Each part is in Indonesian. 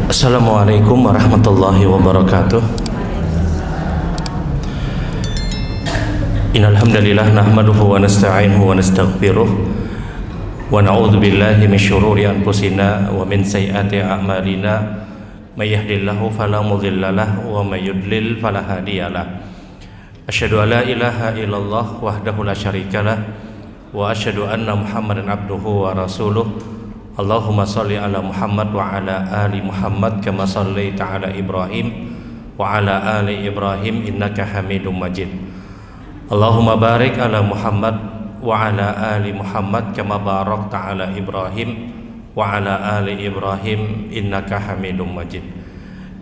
Assalamualaikum warahmatullahi wabarakatuh. Innal hamdalillah nahmaduhu wa nasta'inuhu wa nastaghfiruh wa na'udzu billahi min syururi anfusina wa min sayyiati a'malina. May yahdihillahu fala mudilla lahu wa may yudlil fala hadiyalah. Asyhadu an la ilaha illallah wahdahu la syarikalah wa asyhadu anna Muhammadan abduhu wa rasuluh. Allahumma salli ala Muhammad wa ala ali Muhammad kama sallaita ala Ibrahim wa ala ali Ibrahim innaka Hamidum Majid. Allahumma barik ala Muhammad wa ala ali Muhammad kama barakta ala Ibrahim wa ala ali Ibrahim innaka Hamidum Majid.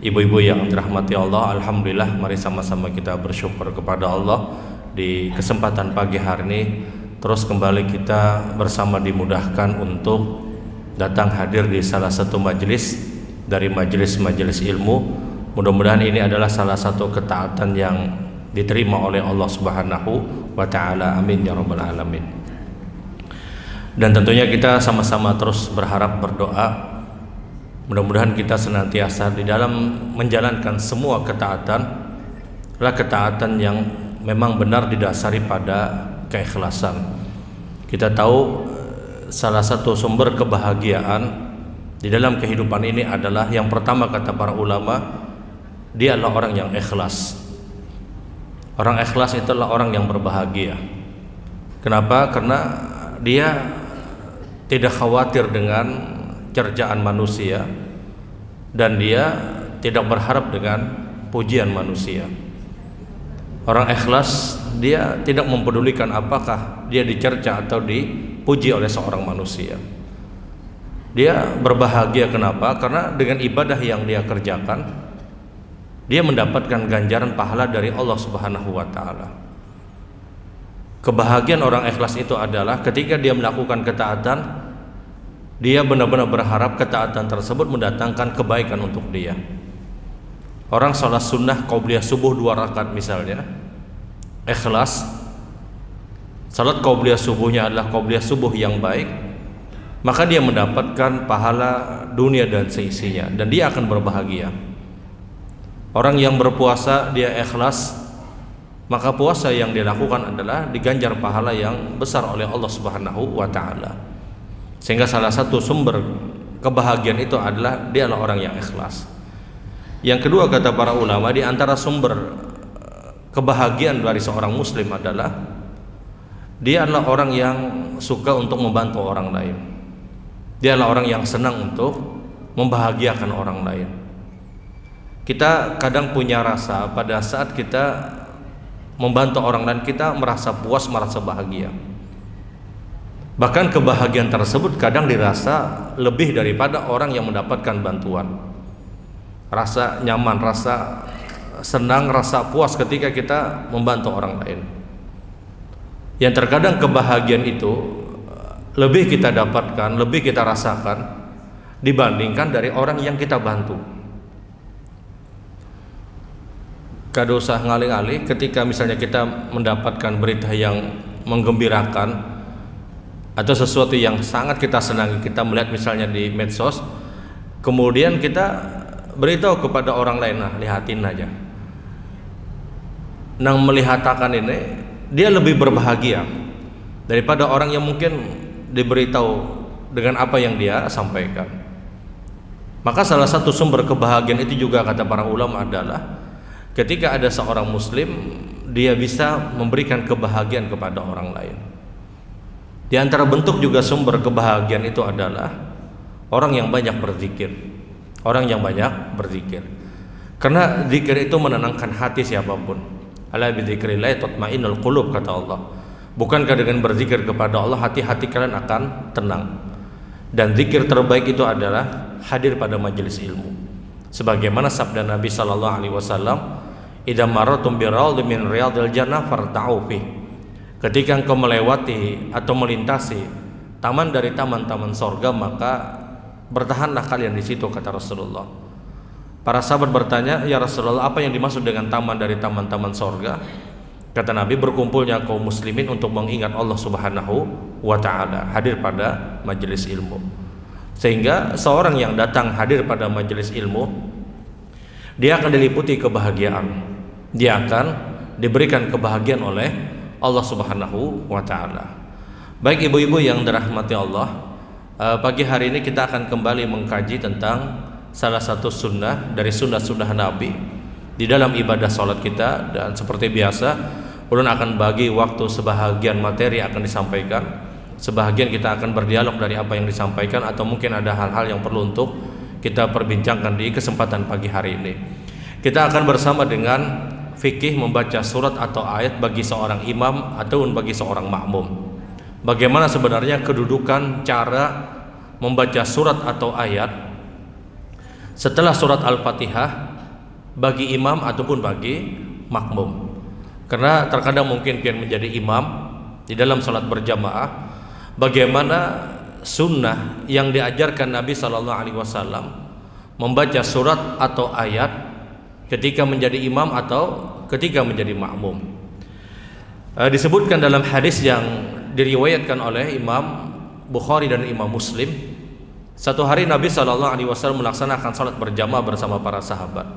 Ibu-ibu yang dirahmati Allah, alhamdulillah, mari sama-sama kita bersyukur kepada Allah di kesempatan pagi hari ini. Terus kembali kita bersama dimudahkan untuk datang hadir di salah satu majelis dari majelis-majelis ilmu. Mudah-mudahan ini adalah salah satu ketaatan yang diterima oleh Allah Subhanahu wa taala. Amin ya rabbal alamin. Dan tentunya kita sama-sama terus berharap, berdoa, mudah-mudahan kita senantiasa di dalam menjalankan semua ketaatan adalah ketaatan yang memang benar didasari pada keikhlasan. Kita tahu salah satu sumber kebahagiaan di dalam kehidupan ini adalah yang pertama, kata para ulama, dia adalah orang yang ikhlas. Orang ikhlas itulah orang yang berbahagia. Kenapa? Karena dia tidak khawatir dengan cercaan manusia dan dia tidak berharap dengan pujian manusia. Orang ikhlas, dia tidak mempedulikan apakah dia dicerca atau dipuji oleh seorang manusia. Dia berbahagia, kenapa? Karena dengan ibadah yang dia kerjakan, dia mendapatkan ganjaran pahala dari Allah Subhanahu wa taala. Kebahagiaan orang ikhlas itu adalah ketika dia melakukan ketaatan, dia benar-benar berharap ketaatan tersebut mendatangkan kebaikan untuk dia. Orang sholat sunnah qabliyah subuh 2 rakaat misalnya, ikhlas, salat qabliyah subuhnya adalah qabliyah subuh yang baik, maka dia mendapatkan pahala dunia dan seisinya, dan dia akan berbahagia. Orang yang berpuasa, dia ikhlas, maka puasa yang dia lakukan adalah diganjar pahala yang besar oleh Allah Subhanahu wa taala. Sehingga salah satu sumber kebahagiaan itu adalah dia adalah orang yang ikhlas. Yang kedua, kata para ulama, di antara sumber kebahagiaan dari seorang muslim adalah dia adalah orang yang suka untuk membantu orang lain. Dia adalah orang yang senang untuk membahagiakan orang lain. Kita kadang punya rasa pada saat kita membantu orang lain, kita merasa puas, merasa bahagia. Bahkan kebahagiaan tersebut kadang dirasa lebih daripada orang yang mendapatkan bantuan. Rasa nyaman, rasa senang, rasa puas ketika kita membantu orang lain. Yang terkadang kebahagiaan itu lebih kita dapatkan, lebih kita rasakan dibandingkan dari orang yang kita bantu. Kada usah ngalih-alih ketika misalnya kita mendapatkan berita yang menggembirakan atau sesuatu yang sangat kita senangi, kita melihat misalnya di medsos, kemudian kita beritahu kepada orang lain, nah lihatin aja. Nang melihatkan ini, dia lebih berbahagia daripada orang yang mungkin diberitahu dengan apa yang dia sampaikan. Maka salah satu sumber kebahagiaan itu juga, kata para ulama, adalah ketika ada seorang muslim, dia bisa memberikan kebahagiaan kepada orang lain. Di antara bentuk juga sumber kebahagiaan itu adalah orang yang banyak berzikir. Orang yang banyak berzikir. Karena zikir itu menenangkan hati siapapun. Ala bidzikrillah tatmainnul qulub, kata Allah. Bukankah dengan berzikir kepada Allah hati-hati kalian akan tenang? Dan zikir terbaik itu adalah hadir pada majelis ilmu. Sebagaimana sabda Nabi sallallahu alaihi wasallam, "Idza marratum bi raudhin min riyadil jannah farta'u fi." Ketika engkau melewati atau melintasi taman dari taman-taman sorga, maka bertahanlah kalian di situ, kata Rasulullah. Para sahabat bertanya, ya Rasulullah, apa yang dimaksud dengan taman dari taman-taman sorga? Kata Nabi, berkumpulnya kaum muslimin untuk mengingat Allah Subhanahu wa ta'ala, hadir pada majelis ilmu. Sehingga seorang yang datang hadir pada majelis ilmu, dia akan diliputi kebahagiaan, dia akan diberikan kebahagiaan oleh Allah Subhanahu wa Ta'ala. Baik ibu-ibu yang dirahmati Allah, pagi hari ini kita akan kembali mengkaji tentang salah satu sunnah dari sunnah-sunnah Nabi di dalam ibadah sholat kita. Dan seperti biasa, ulun akan bagi waktu sebahagian materi akan disampaikan, sebahagian kita akan berdialog dari apa yang disampaikan, atau mungkin ada hal-hal yang perlu untuk kita perbincangkan di kesempatan pagi hari ini. Kita akan bersama dengan fikih membaca surat atau ayat bagi seorang imam ataupun bagi seorang makmum. Bagaimana sebenarnya kedudukan cara membaca surat atau ayat setelah surat Al-Fatihah bagi imam ataupun bagi makmum. Karena terkadang mungkin pian menjadi imam di dalam salat berjamaah, bagaimana sunnah yang diajarkan Nabi Sallallahu Alaihi Wasallam membaca surat atau ayat ketika menjadi imam atau ketika menjadi makmum. Disebutkan dalam hadis yang diriwayatkan oleh Imam Bukhari dan Imam Muslim, satu hari Nabi Sallallahu Alaihi Wasallam melaksanakan salat berjamaah bersama para sahabat.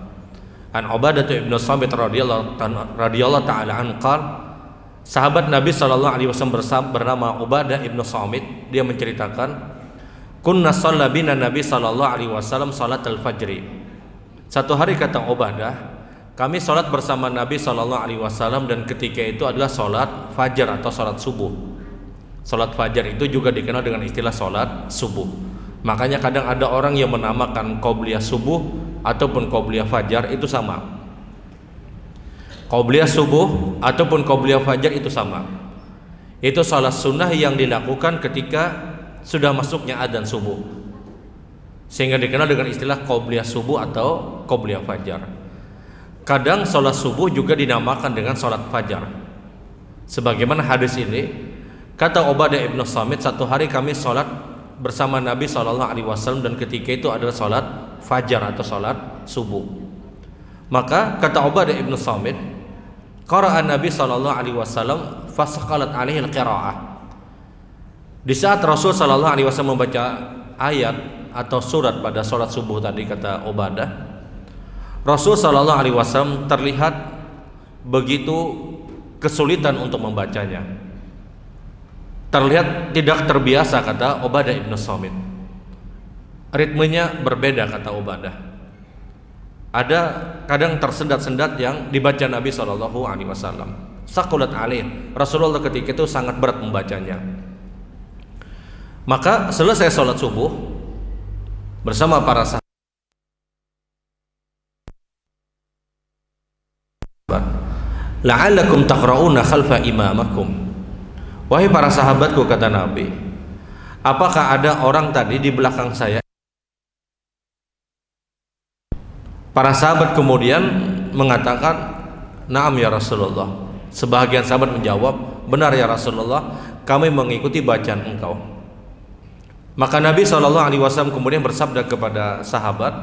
An Ubadah ibn Samit radhiyallahu ta'ala anhu qala, sahabat Nabi Shallallahu Alaihi Wasallam bernama Ubadah ibnu Samit, dia menceritakan, kunna shalla bina Nabi Shallallahu Alaihi Wasallam salat al-fajri. Satu hari kata Ubadah, kami salat bersama Nabi Shallallahu Alaihi Wasallam, dan ketika itu adalah salat fajar atau salat subuh. Salat fajar itu juga dikenal dengan istilah salat subuh. Makanya kadang ada orang yang menamakan qobliyah subuh ataupun qobliyah fajar itu sama. Qobliyah subuh ataupun qobliyah fajar itu sama. Itu salat sunnah yang dilakukan ketika sudah masuknya adzan subuh, sehingga dikenal dengan istilah qobliyah subuh atau qobliyah fajar. Kadang salat subuh juga dinamakan dengan salat fajar. Sebagaimana hadis ini, kata Ubadah ibnu Samit, satu hari kami salat bersama Nabi SAW, dan ketika itu adalah salat fajar atau salat subuh. Maka kata Ubadah ibnu Samit, qara'a Nabi sallallahu alaihi wasallam fasaqalat alaihi al-qira'ah. Di saat Rasul sallallahu alaihi wasallam membaca ayat atau surat pada salat subuh tadi, kata Ubadah, Rasul sallallahu alaihi wasallam terlihat begitu kesulitan untuk membacanya. Terlihat tidak terbiasa, kata Ubadah ibnu Samit. Ritmenya berbeda, kata Ubadah. Ada kadang tersendat-sendat yang dibaca Nabi Shallallahu Alaihi Wasallam. Saqulat alaih, Rasulullah ketika itu sangat berat membacanya. Maka selesai sholat subuh bersama para sahabat, la'allakum taqra'una khalfa imamakum. Wahai para sahabatku, kata Nabi, apakah ada orang tadi di belakang saya? Para sahabat kemudian mengatakan, "Na'am ya Rasulullah." Sebahagian sahabat menjawab, "Benar ya Rasulullah, kami mengikuti bacaan engkau." Maka Nabi SAW kemudian bersabda kepada sahabat,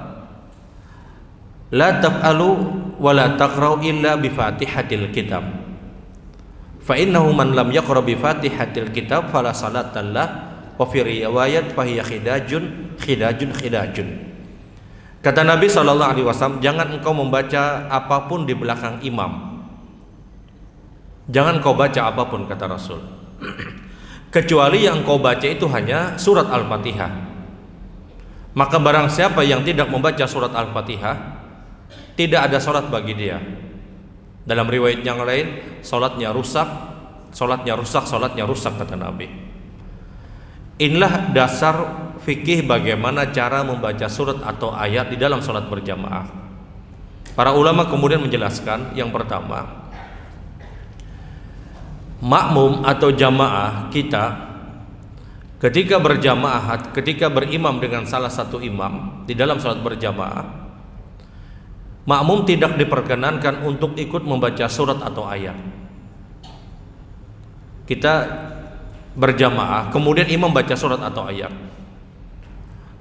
"La taf'alu wa la taqra'u illa bi Fatihatil Kitab. Fa innahu man lam yaqra bi Fatihatil Kitab fala salata lah, wa fi riwayat fa hiya khidajun." Kata Nabi SAW, jangan engkau membaca apapun di belakang imam. Jangan kau baca apapun, kata Rasul, kecuali yang kau baca itu hanya surat Al-Fatihah. Maka barang siapa yang tidak membaca surat Al-Fatihah, tidak ada salat bagi dia. Dalam riwayat yang lain, salatnya rusak, kata Nabi. Inilah dasar fikih bagaimana cara membaca surat atau ayat di dalam salat berjamaah. Para ulama kemudian menjelaskan, yang pertama, makmum atau jamaah kita ketika berjamaah, ketika berimam dengan salah satu imam di dalam salat berjamaah, makmum tidak diperkenankan untuk ikut membaca surat atau ayat. Kita berjamaah, kemudian imam baca surat atau ayat,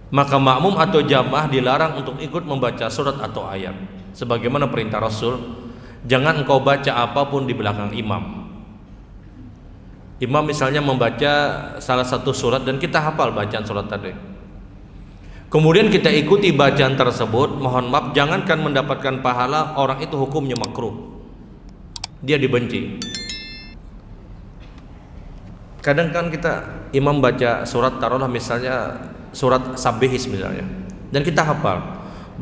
maka makmum atau jamaah dilarang untuk ikut membaca surat atau ayat. Sebagaimana perintah Rasul, jangan engkau baca apapun di belakang imam. Imam misalnya membaca salah satu surat dan kita hafal bacaan surat tadi, kemudian kita ikuti bacaan tersebut, mohon maaf, jangankan mendapatkan pahala, orang itu hukumnya makruh, dia dibenci. Kadang kan kita imam baca surat, taruhlah misalnya surat Sabbihis misalnya, dan kita hafal,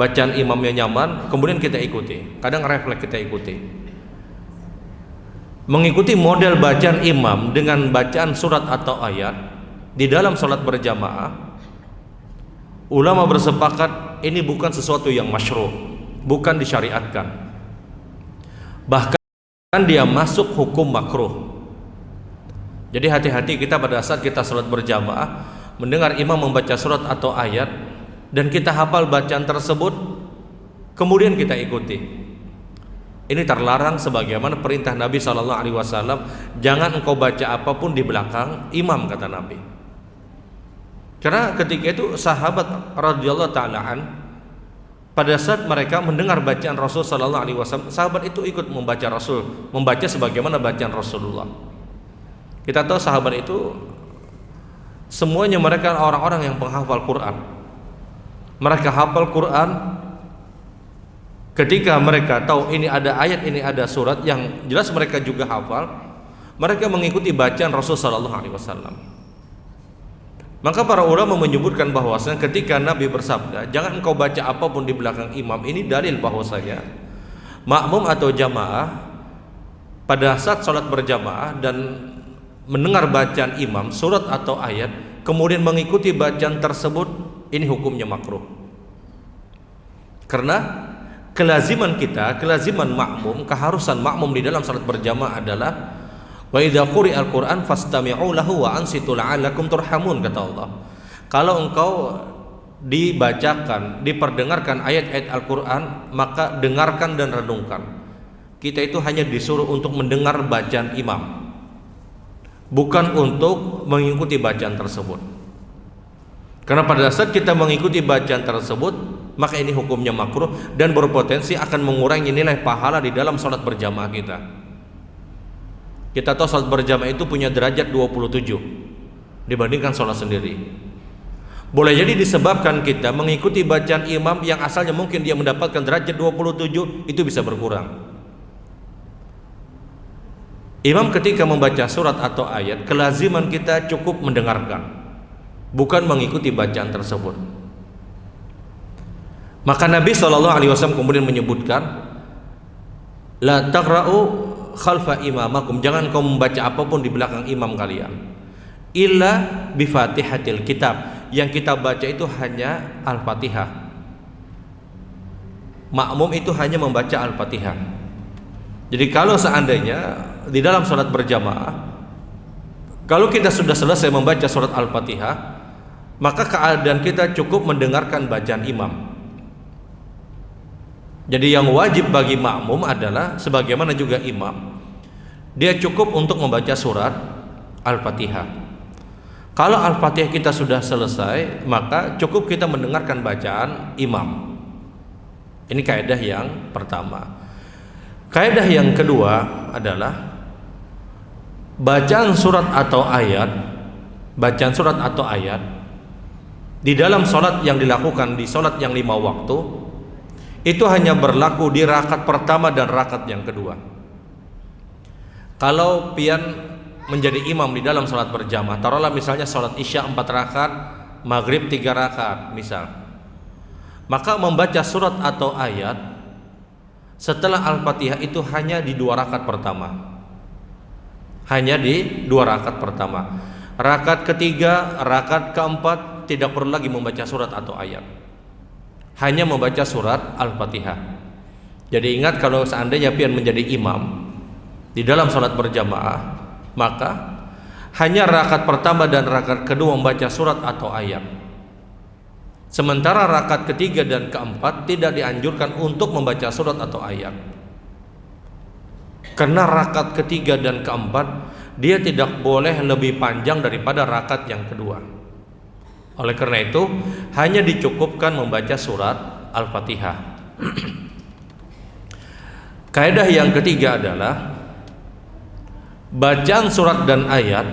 bacaan imamnya nyaman, kemudian kita ikuti, kadang refleks kita ikuti. Mengikuti model bacaan imam dengan bacaan surat atau ayat di dalam salat berjamaah, ulama bersepakat ini bukan sesuatu yang masyru', bukan disyariatkan, bahkan dia masuk hukum makruh. Jadi hati-hati kita pada saat kita salat berjamaah mendengar imam membaca surat atau ayat dan kita hafal bacaan tersebut, kemudian kita ikuti. Ini terlarang sebagaimana perintah Nabi SAW, jangan engkau baca apapun di belakang imam, kata Nabi. Karena ketika itu sahabat radhiyallahu ta'ala pada saat mereka mendengar bacaan Rasul SAW, sahabat itu ikut membaca Rasul, membaca sebagaimana bacaan Rasulullah. Kita tahu sahabat itu semuanya mereka orang-orang yang penghafal Quran. Mereka hafal Quran. Ketika mereka tahu ini ada ayat, ini ada surat yang jelas mereka juga hafal, mereka mengikuti bacaan Rasul sallallahu alaihi wasallam. Maka para ulama menyebutkan bahwasanya ketika Nabi bersabda, jangan engkau baca apapun di belakang imam, ini dalil bahwasanya makmum atau jamaah pada saat salat berjamaah dan mendengar bacaan imam, surat atau ayat, kemudian mengikuti bacaan tersebut, ini hukumnya makruh. Karena kelaziman kita, kelaziman makmum, keharusan makmum di dalam salat berjamaah adalah wa idza quri'al Qur'an fastami'u lahu wa ansitu la'allakum turhamun, kata Allah. Kalau engkau dibacakan, diperdengarkan ayat-ayat Al-Qur'an, maka dengarkan dan renungkan. Kita itu hanya disuruh untuk mendengar bacaan imam, bukan untuk mengikuti bacaan tersebut. Karena pada saat kita mengikuti bacaan tersebut, maka ini hukumnya makruh dan berpotensi akan mengurangi nilai pahala di dalam salat berjamaah kita. Kita tahu salat berjamaah itu punya derajat 27 dibandingkan salat sendiri. Boleh jadi disebabkan kita mengikuti bacaan imam yang asalnya mungkin dia mendapatkan derajat 27, itu bisa berkurang. Imam ketika membaca surat atau ayat, kelaziman kita cukup mendengarkan, bukan mengikuti bacaan tersebut. Maka Nabi SAW kemudian menyebutkan, la taqra'u khalfa imamakum, jangan kau membaca apapun di belakang imam kalian, illa bi fatihatil kitab, yang kita baca itu hanya Al-Fatihah. Makmum itu hanya membaca Al-Fatihah. Jadi kalau seandainya di dalam salat berjamaah, kalau kita sudah selesai membaca surat Al-Fatihah, maka keadaan kita cukup mendengarkan bacaan imam. Jadi yang wajib bagi makmum adalah sebagaimana juga imam, dia cukup untuk membaca surat Al-Fatihah. Kalau Al-Fatihah kita sudah selesai, maka cukup kita mendengarkan bacaan imam. Ini kaidah yang pertama. Kaidah yang kedua adalah bacaan surat atau ayat, bacaan surat atau ayat di dalam salat yang dilakukan di salat yang 5 waktu itu hanya berlaku di rakaat pertama dan rakaat yang kedua. Kalau pian menjadi imam di dalam salat berjamaah, taruhlah misalnya salat Isya 4 rakaat, Maghrib 3 rakaat misal, maka membaca surat atau ayat setelah Al-Fatihah itu hanya di 2 rakaat pertama. Hanya di 2 rakaat pertama. Rakaat ketiga, rakaat keempat tidak perlu lagi membaca surat atau ayat, hanya membaca surat Al-Fatihah. Jadi ingat, kalau seandainya pian menjadi imam di dalam salat berjamaah, maka hanya rakaat pertama dan rakaat kedua membaca surat atau ayat. Sementara rakaat ketiga dan keempat tidak dianjurkan untuk membaca surat atau ayat. Karena rakaat ketiga dan keempat dia tidak boleh lebih panjang daripada rakaat yang kedua. Oleh karena itu hanya dicukupkan membaca surat Al-Fatihah. Kaidah yang ketiga adalah bacaan surat dan ayat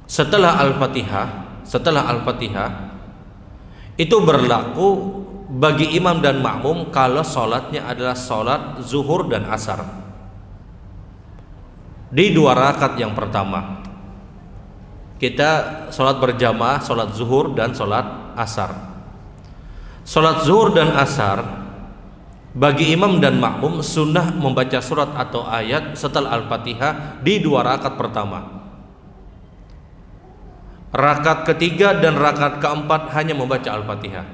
setelah Al-Fatihah Itu berlaku bagi imam dan makmum kalau sholatnya adalah sholat zuhur dan asar di 2 rakaat yang pertama. Kita sholat berjamaah, sholat zuhur dan sholat asar. Sholat zuhur dan asar bagi imam dan makmum sunnah membaca surat atau ayat setelah Al-Fatihah di 2 rakaat pertama. Rakaat ketiga dan rakaat keempat hanya membaca Al-Fatihah.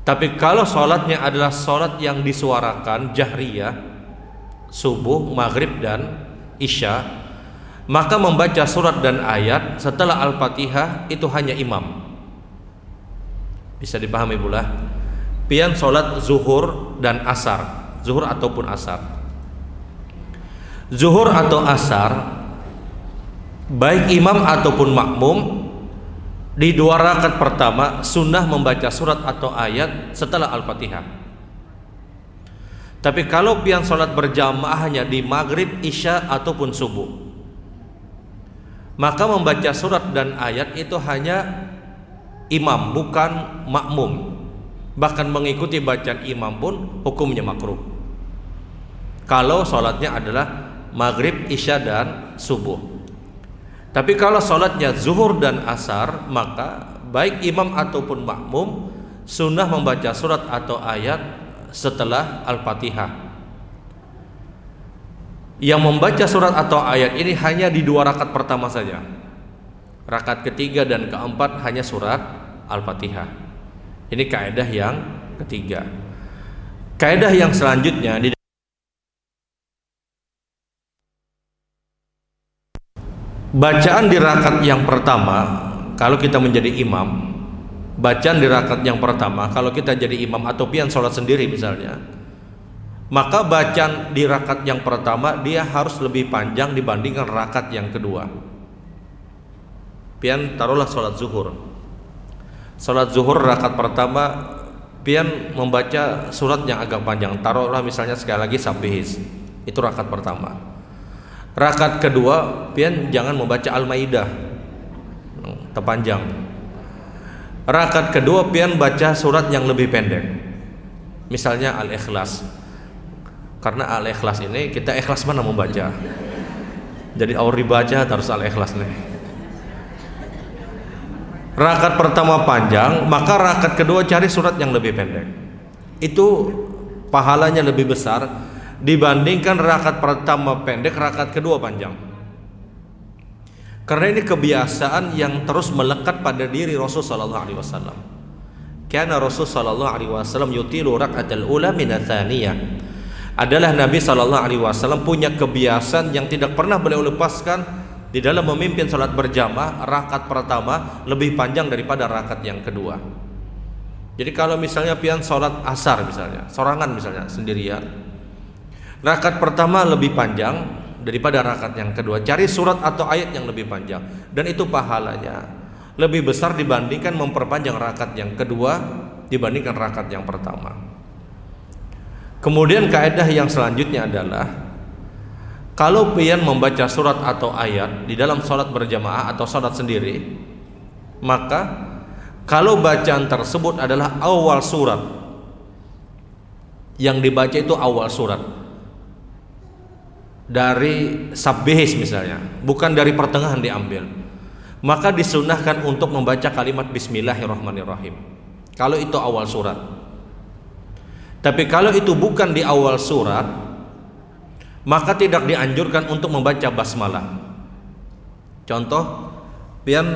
Tapi kalau sholatnya adalah sholat yang disuarakan jahriyah, subuh, maghrib dan isya, maka membaca surat dan ayat setelah Al-Fatihah itu hanya imam. Bisa dipahami pula? Pian sholat zuhur dan asar, zuhur ataupun asar. Zuhur atau asar, baik imam ataupun makmum, di 2 rakaat pertama sunnah membaca surat atau ayat setelah Al-Fatihah. Tapi kalau pian sholat berjamaah hanya di maghrib, isya ataupun subuh, maka membaca surat dan ayat itu hanya imam, bukan makmum. Bahkan mengikuti bacaan imam pun hukumnya makruh kalau sholatnya adalah maghrib, isya dan subuh. Tapi kalau sholatnya zuhur dan asar, maka baik imam ataupun makmum sunnah membaca surat atau ayat setelah Al-Fatihah. Yang membaca surat atau ayat ini hanya di 2 rakaat pertama saja. Rakaat ketiga dan keempat hanya surat Al-Fatihah. Ini kaidah yang ketiga. Kaidah yang selanjutnya, bacaan di rakaat yang pertama kalau kita menjadi imam, bacaan di rakaat yang pertama kalau kita jadi imam atau pian sholat sendiri misalnya, maka bacaan di rakaat yang pertama dia harus lebih panjang dibandingkan rakaat yang kedua. Pian taruhlah sholat zuhur. Sholat zuhur rakaat pertama pian membaca surat yang agak panjang. Taruhlah misalnya sekali lagi Sabbihis. Itu rakaat pertama. Rakaat kedua pian jangan membaca Al-Maidah. Terpanjang. Rakaat kedua pian baca surat yang lebih pendek. Misalnya Al-Ikhlas. Karena Al-Ikhlas ini kita ikhlas mana membaca. Jadi awal dibaca harus Al-Ikhlas nih. Rakaat pertama panjang, maka rakaat kedua cari surat yang lebih pendek. Itu pahalanya lebih besar dibandingkan rakaat pertama pendek, rakaat kedua panjang. Karena ini kebiasaan yang terus melekat pada diri Rasul sallallahu alaihi wasallam. Karena Rasul sallallahu alaihi wasallam yutilu rakaatal ula min atsaniyah. Adalah Nabi sallallahu alaihi wasallam punya kebiasaan yang tidak pernah beliau lepaskan di dalam memimpin salat berjamaah. Rakaat pertama lebih panjang daripada rakaat yang kedua. Jadi kalau misalnya pian salat asar misalnya, sorangan misalnya sendirian, rakaat pertama lebih panjang daripada rakaat yang kedua. Cari surat atau ayat yang lebih panjang, dan itu pahalanya lebih besar dibandingkan memperpanjang rakaat yang kedua dibandingkan rakaat yang pertama. Kemudian kaidah yang selanjutnya adalah kalau pian membaca surat atau ayat di dalam sholat berjamaah atau sholat sendiri, maka kalau bacaan tersebut adalah awal surat, yang dibaca itu awal surat dari Sabbihis misalnya, bukan dari pertengahan diambil, maka disunahkan untuk membaca kalimat Bismillahirrahmanirrahim kalau itu awal surat. Tapi kalau itu bukan di awal surat, maka tidak dianjurkan untuk membaca basmalah. Contoh, pian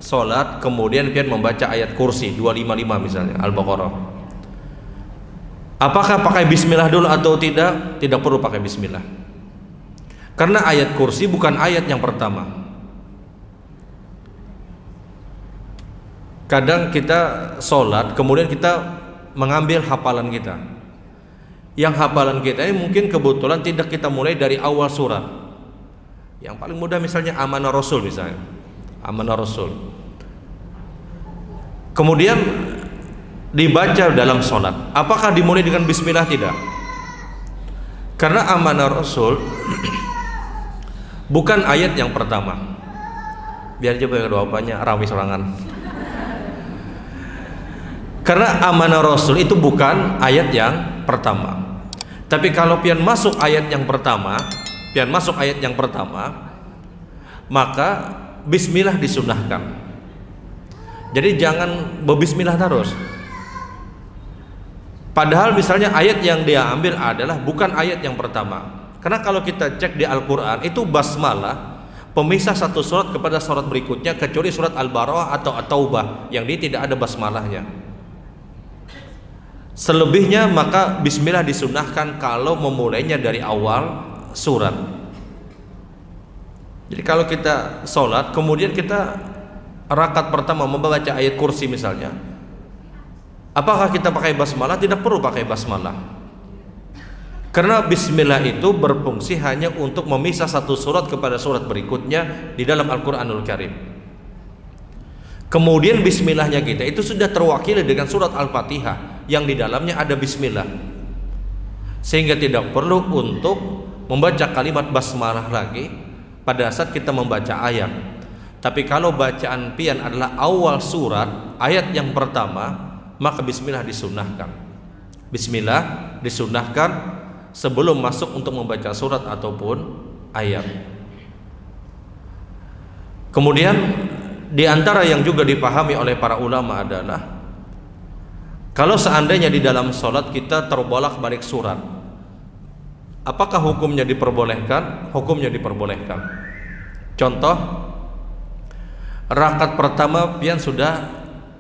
sholat kemudian pian membaca ayat kursi 255 misalnya, Al-Baqarah. Apakah pakai bismillah dulu atau tidak? Tidak perlu pakai bismillah. Karena ayat kursi bukan ayat yang pertama. Kadang kita sholat kemudian kita mengambil hafalan kita. Yang hafalan kita ini mungkin kebetulan tidak kita mulai dari awal surat. Yang paling mudah misalnya Amanah Rasul misalnya, Amanah Rasul. Kemudian dibaca dalam sholat. Apakah dimulai dengan bismillah? Tidak. Karena Amanah Rasul bukan ayat yang pertama. Biar coba jawabannya rawi sorangan. Karena amanah Rasul itu bukan ayat yang pertama. Tapi kalau pian masuk ayat yang pertama, maka bismillah disunahkan. Jadi jangan berbismillah terus. Padahal misalnya ayat yang dia ambil adalah bukan ayat yang pertama. Karena kalau kita cek di Al-Quran itu basmalah pemisah satu surat kepada surat berikutnya, kecuali surat Al-Baqarah atau At-Taubah yang dia tidak ada basmalahnya. Selebihnya maka bismillah disunahkan kalau memulainya dari awal surat. Jadi kalau kita sholat kemudian kita rakaat pertama membaca ayat kursi misalnya, apakah kita pakai basmalah? Tidak perlu pakai basmalah, karena bismillah itu berfungsi hanya untuk memisah satu surat kepada surat berikutnya di dalam Al-Quranul Karim. Kemudian bismillahnya kita itu sudah terwakili dengan surat Al-Fatihah yang di dalamnya ada bismillah, sehingga tidak perlu untuk membaca kalimat basmalah lagi pada saat kita membaca ayat. Tapi kalau bacaan pian adalah awal surat ayat yang pertama, maka bismillah disunahkan. Bismillah disunahkan sebelum masuk untuk membaca surat ataupun ayat. Kemudian di antara yang juga dipahami oleh para ulama adalah kalau seandainya di dalam sholat kita terbolak-balik surat, apakah hukumnya diperbolehkan? Hukumnya diperbolehkan. Contoh, rakaat pertama pian sudah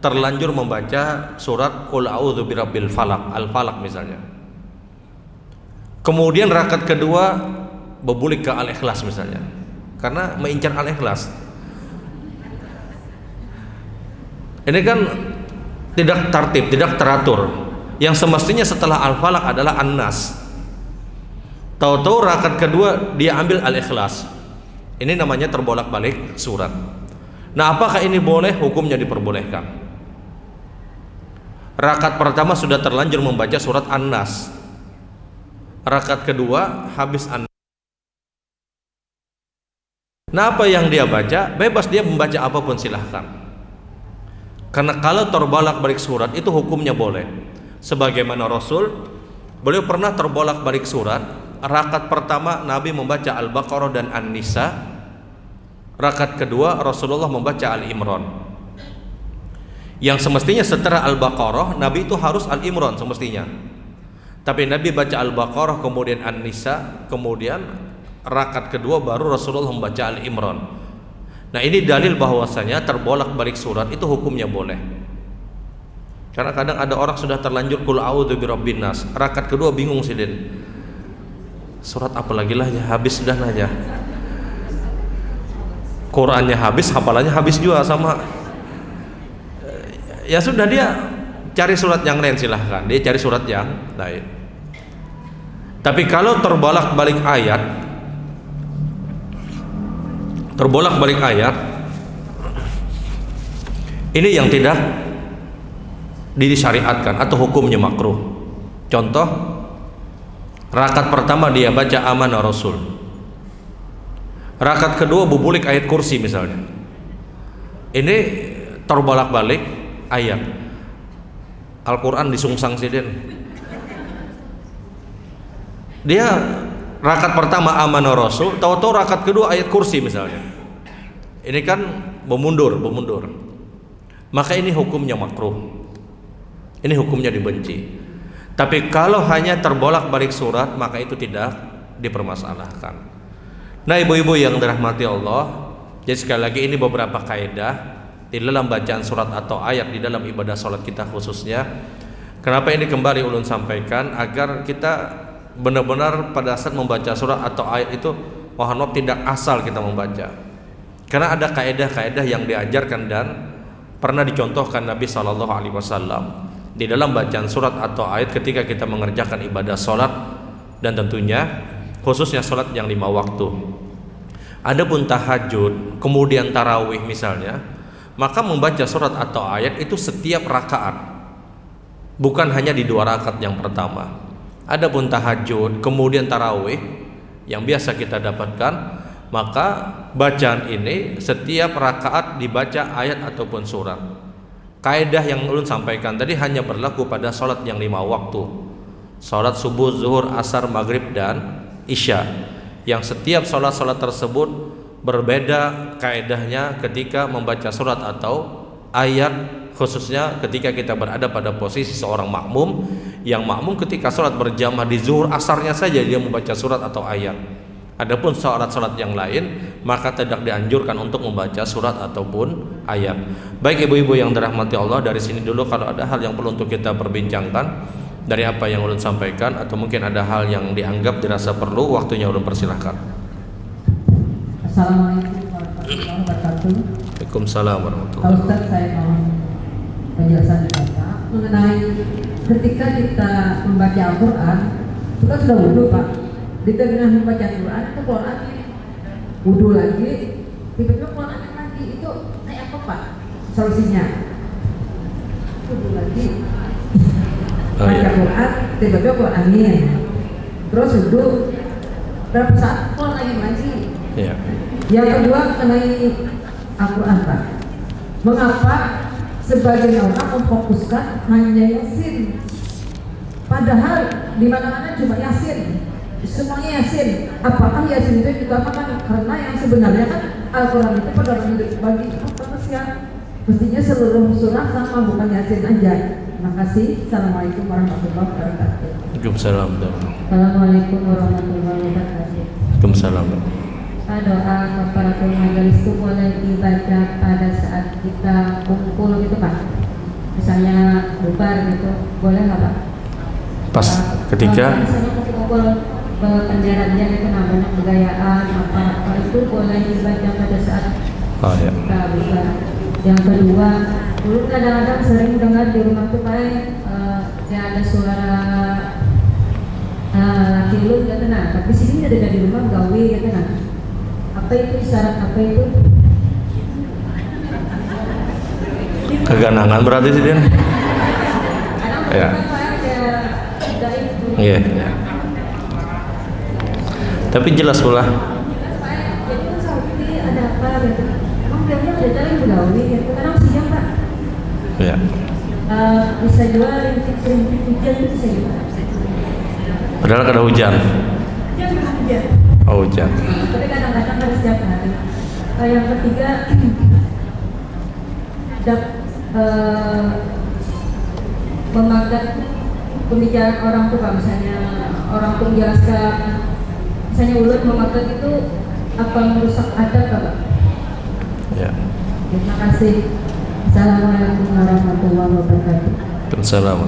terlanjur membaca surat Qul a'udzu birabbil falaq, Al-Falaq misalnya. Kemudian rakaat kedua berbulik ke Al-Ikhlas misalnya, karena mengincar Al-Ikhlas. Ini kan tidak tertib, tidak teratur. Yang semestinya setelah Al-Falaq adalah An-Nas. Tahu-tahu rakaat kedua dia ambil Al-Ikhlas. Ini namanya terbolak-balik surat. Nah, apakah ini boleh? Hukumnya diperbolehkan. Rakaat pertama sudah terlanjur membaca surat An-Nas. Rakaat kedua habis An-Nas. Nah, apa yang dia baca? Bebas dia membaca apapun, silahkan. Karena kalau terbolak-balik surat itu hukumnya boleh. Sebagaimana Rasul, beliau pernah terbolak-balik surat. Rakaat pertama Nabi membaca Al-Baqarah dan An-Nisa. Rakaat kedua Rasulullah membaca Al-Imran. Yang semestinya setelah Al-Baqarah Nabi itu harus Al-Imran semestinya. Tapi Nabi baca Al-Baqarah kemudian An-Nisa, kemudian rakaat kedua baru Rasulullah membaca Al-Imran. Nah, ini dalil bahwasanya terbolak-balik surat itu hukumnya boleh. Karena kadang ada orang sudah terlanjur Qul a'udzu birabbin nas, rakaat kedua bingung sih Den. Surat apa lagi lah ya, habis sudah aja. Qurannya habis, hafalannya habis juga sama. Ya sudah, dia cari surat yang lain, silahkan. Dia cari surat yang lain. Tapi kalau terbolak-balik ayat, ini yang tidak disyariatkan atau hukumnya makruh. Contoh, rakaat pertama dia baca amanah Rasul, rakaat kedua bubulik ayat kursi misalnya. Ini terbolak-balik ayat. Al-Quran disungsang siden. Dia rakaat pertama amanah Rasul, tahu-tahu rakaat kedua ayat kursi misalnya. Ini kan memundur. Maka ini hukumnya makruh. Ini hukumnya dibenci. Tapi kalau hanya terbolak-balik surat, maka itu tidak dipermasalahkan. Nah, ibu-ibu yang dirahmati Allah, jadi sekali lagi ini beberapa kaidah di dalam bacaan surat atau ayat di dalam ibadah salat kita khususnya. Kenapa ini kembali ulun sampaikan? Agar kita benar-benar pada saat membaca surat atau ayat itu mohon maaf tidak asal kita membaca, karena ada kaidah-kaidah yang diajarkan dan pernah dicontohkan Nabi SAW di dalam bacaan surat atau ayat ketika kita mengerjakan ibadah salat, dan tentunya khususnya salat yang 5 waktu. Adapun tahajud kemudian tarawih misalnya, maka membaca surat atau ayat itu setiap rakaat, bukan hanya di 2 rakaat yang pertama. Adapun tahajud kemudian tarawih yang biasa kita dapatkan, maka bacaan ini setiap rakaat dibaca ayat ataupun surat. Kaidah yang ulun sampaikan tadi hanya berlaku pada sholat yang 5 waktu, sholat subuh, zuhur, asar, maghrib, dan isya. Yang setiap sholat-sholat tersebut berbeda kaidahnya ketika membaca surat atau ayat, khususnya ketika kita berada pada posisi seorang makmum. Yang makmum ketika sholat berjamaah di zuhur, asarnya saja dia membaca surat atau ayat. Adapun sholat-sholat yang lain maka tidak dianjurkan untuk membaca surat ataupun ayat. Baik ibu-ibu yang dirahmati Allah, dari sini dulu. Kalau ada hal yang perlu untuk kita perbincangkan dari apa yang ulun sampaikan, atau mungkin ada hal yang dianggap dirasa perlu, waktunya ulun persilahkan. Assalamualaikum warahmatullahi wabarakatuh. Waalaikumsalam warahmatullahi Pak Ustaz, saya mau penjelasan Bapak mengenai ketika kita membaca Al-Quran, kita sudah wudhu Pak. Di tengah membaca Al-Quran itu Qurannya wudhu lagi, tiba-tiba Qurannya lagi, itu kayak apa Pak solusinya? Wudhu lagi, baca Quran, tiba-tiba Qurannya, terus wudhu, berapa saat Qurannya lagi. Ya. Yang kedua mengenai Al-Quran Pak, mengapa sebagian orang memfokuskan hanya Yasin, padahal di mana-mana cuma Yasin, semuanya Yasin. Apakah Yasin itu diutamakan? Karena yang sebenarnya kan Al-Quran itu pada bagi manusia mestinya seluruh surah sama, bukan Yasin aja. Terima kasih. Assalamualaikum warahmatullahi wabarakatuh. Waalaikumsalam. Assalamualaikum warahmatullahi wabarakatuh. Waalaikumsalam. Doa kafaratul majelis itu boleh dibaca pada saat kita kumpul gitu Pak, misalnya bubar gitu, boleh nggak Pak? Pas ketika misalnya kumpul penjaraannya itu namanya kegayaan apa itu boleh dibaca pada saat kita bubar. Yang kedua, dulu kadang-kadang sering dengar di rumah tuh Pak, ya ada suara laki lu gitu, nah tapi sini ada di rumah gawe gitu, nah apa itu isyarat, apa itu? keganangan berarti sih Din. Ya. Iya. Ya. Tapi jelas pula. Jadi kan seperti ada apa gitu. Emang biasanya ada cara yang bergawi gitu. Kadang siang Pak. Ya. Bisa jual rintik hujan itu bisa juga. Padahal ada hujan. Hujan memang hujan. Oh hujan. Tapi kadang-kadang harus setiap hari. Yang ketiga, memakai pembicaraan orang tuh Pak, misalnya orang tuh menjelaskan, misalnya ulut memakai itu apa merusak adab Pak? Ya. Terima kasih. Assalamualaikum warahmatullahi wabarakatuh. Waalaikumsalam.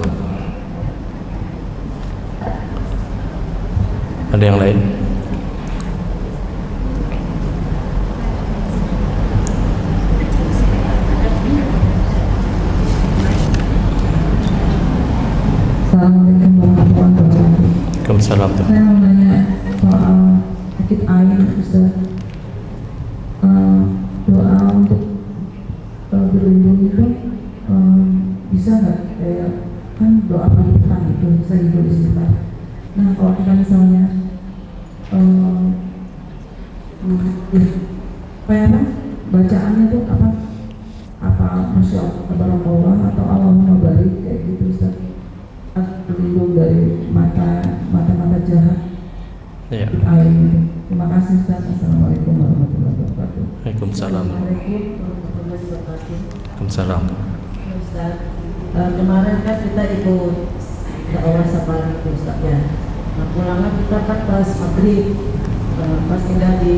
Ada yang lain? Assalamualaikum warahmatullahi wabarakatuh. Waalaikumsalam. Saya mau nanya soal sakit air Ustaz. Doa untuk berlindung itu bisa nggak, kayak kan doa pernikahan itu bisa ditulis di situ. Nah kalau kita misalnya bacaannya tuh apa Masya Allah, tabarakallah atau Allahumma barik kayak gitu Ustaz, berlindung dari mata jahat. Ya. Air gitu. Terima kasih Ustaz. Assalamualaikum warahmatullahi wabarakatuh. Waalaikumsalam. Assalamualaikum warahmatullahi wabarakatuh. Waalaikumsalam. Ustaz, kemarin kan kita ikut dakwah safari itu Ustaz ya. Nah pulangnya kita kan pas maghrib, pas tinggal di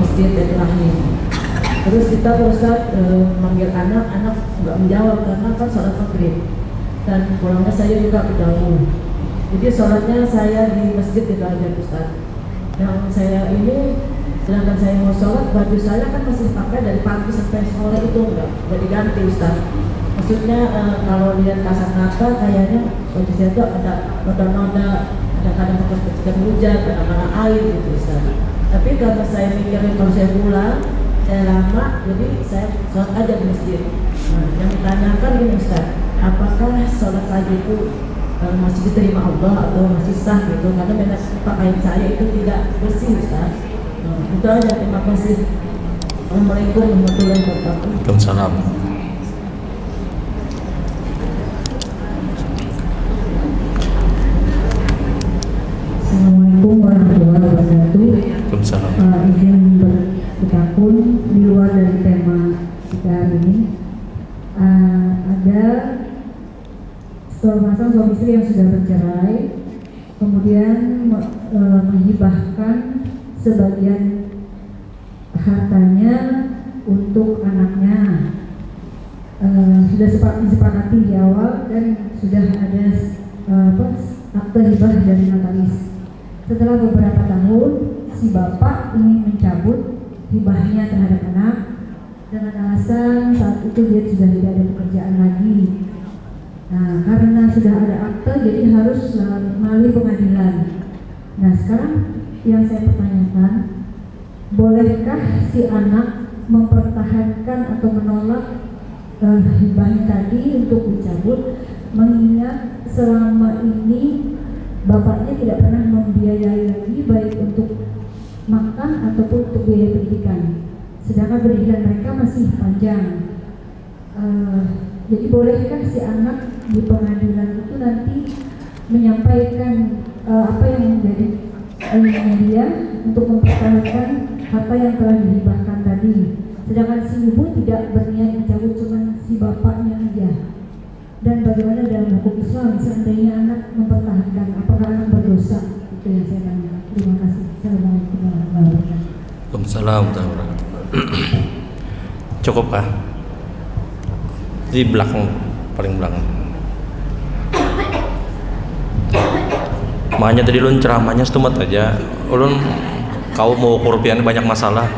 masjid Baitur Rahim. Terus kita Ustaz manggil anak nggak menjawab karena kan sholat maghrib. Dan pulangnya saya juga jauh. Jadi sholatnya saya di masjid itu aja Ustaz. Yang saya ini, sedangkan saya mau sholat, baju saya kan masih pakai dari pagi sampai sore itu nggak diganti Ustaz. Maksudnya kalau lihat kasat mata kayaknya baju saya itu ada noda-noda, kadang-kadang bekas ketika hujan, kadang-kadang air gitu Ustaz. Tapi karena saya mikirin kalau saya pulang, saya lama, jadi saya sholat aja di masjid. Nah, yang ditanyakan ini Ustaz, apakah sholat saya itu masih diterima Allah atau masih sah gitu, karena memang pakaian saya itu tidak bersih Ustaz. Itu aja, terima kasih. Assalamualaikum warahmatullahi wabarakatuh. Waalaikumsalam. Waalaikumsalam. Izin bergabung di luar dari tema kita hari ini. Ada sepasang suami istri yang sudah bercerai, kemudian menghibahkan sebagian hartanya untuk anaknya. Sudah disepakati di awal dan sudah ada akte hibah dari notaris. Setelah beberapa tahun, si bapak ingin mencabut hibahnya terhadap anak dengan alasan saat itu dia sudah tidak ada pekerjaan lagi. Nah, karena sudah ada akte, jadi harus melalui pengadilan. Nah, sekarang yang saya pertanyakan, bolehkah si anak mempertahankan atau menolak hibahnya tadi untuk dicabut, mengingat selama ini bapaknya tidak pernah membiayai lagi baik untuk makan ataupun untuk biaya pendidikan, sedangkan pendidikan mereka masih panjang. Jadi bolehkah si anak di pengadilan itu nanti menyampaikan apa yang menjadi inginnya dia untuk mempertahankan harta yang telah dihibahkan tadi, sedangkan si ibu tidak berniat mencabut, cuma si bapaknya aja. Dan bagaimana dalam hukum Islam seandainya anak mempertahankan, apakah anak berdosa? Itu yang saya tanya. Terima kasih. Assalamualaikum warahmatullahi wabarakatuh. Waalaikumsalam warahmatullahi wabarakatuh. Cukup kah? Di belakang, paling belakang. Makanya tadi ulun ceramahnya setumat aja. Ulun kau mau kurpian banyak masalah.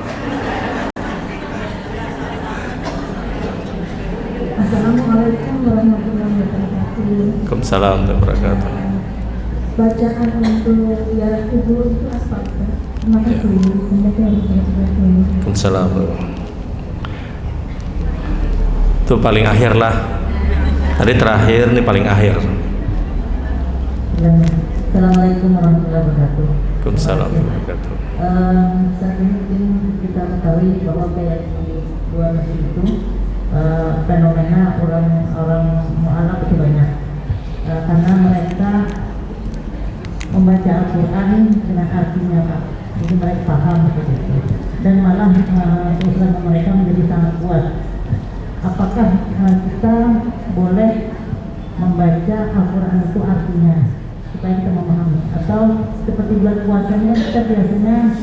Assalamualaikum warahmatullahi wabarakatuh. Waalaikumsalam warahmatullahi wabarakatuh. Bacaan untuk ziarah kubur itu apa? Terima kasih. Semoga berhasil. Waalaikumsalam. Itu paling akhir lah. Tadi terakhir, ini paling akhir. Assalamualaikum warahmatullahi wabarakatuh. Waalaikumsalam warahmatullahi wabarakatuh. Saat ini mungkin kita ketahui bahwa kayak di luar negeri itu fenomena orang mu'alaf itu banyak, karena mereka membaca Al-Quran dengan artinya Pak, jadi mereka paham begitu, dan malah Islam mereka menjadi sangat kuat. Apakah kita boleh membaca Al-Quran itu artinya supaya kita memahami, atau seperti bulan puasanya kita biasanya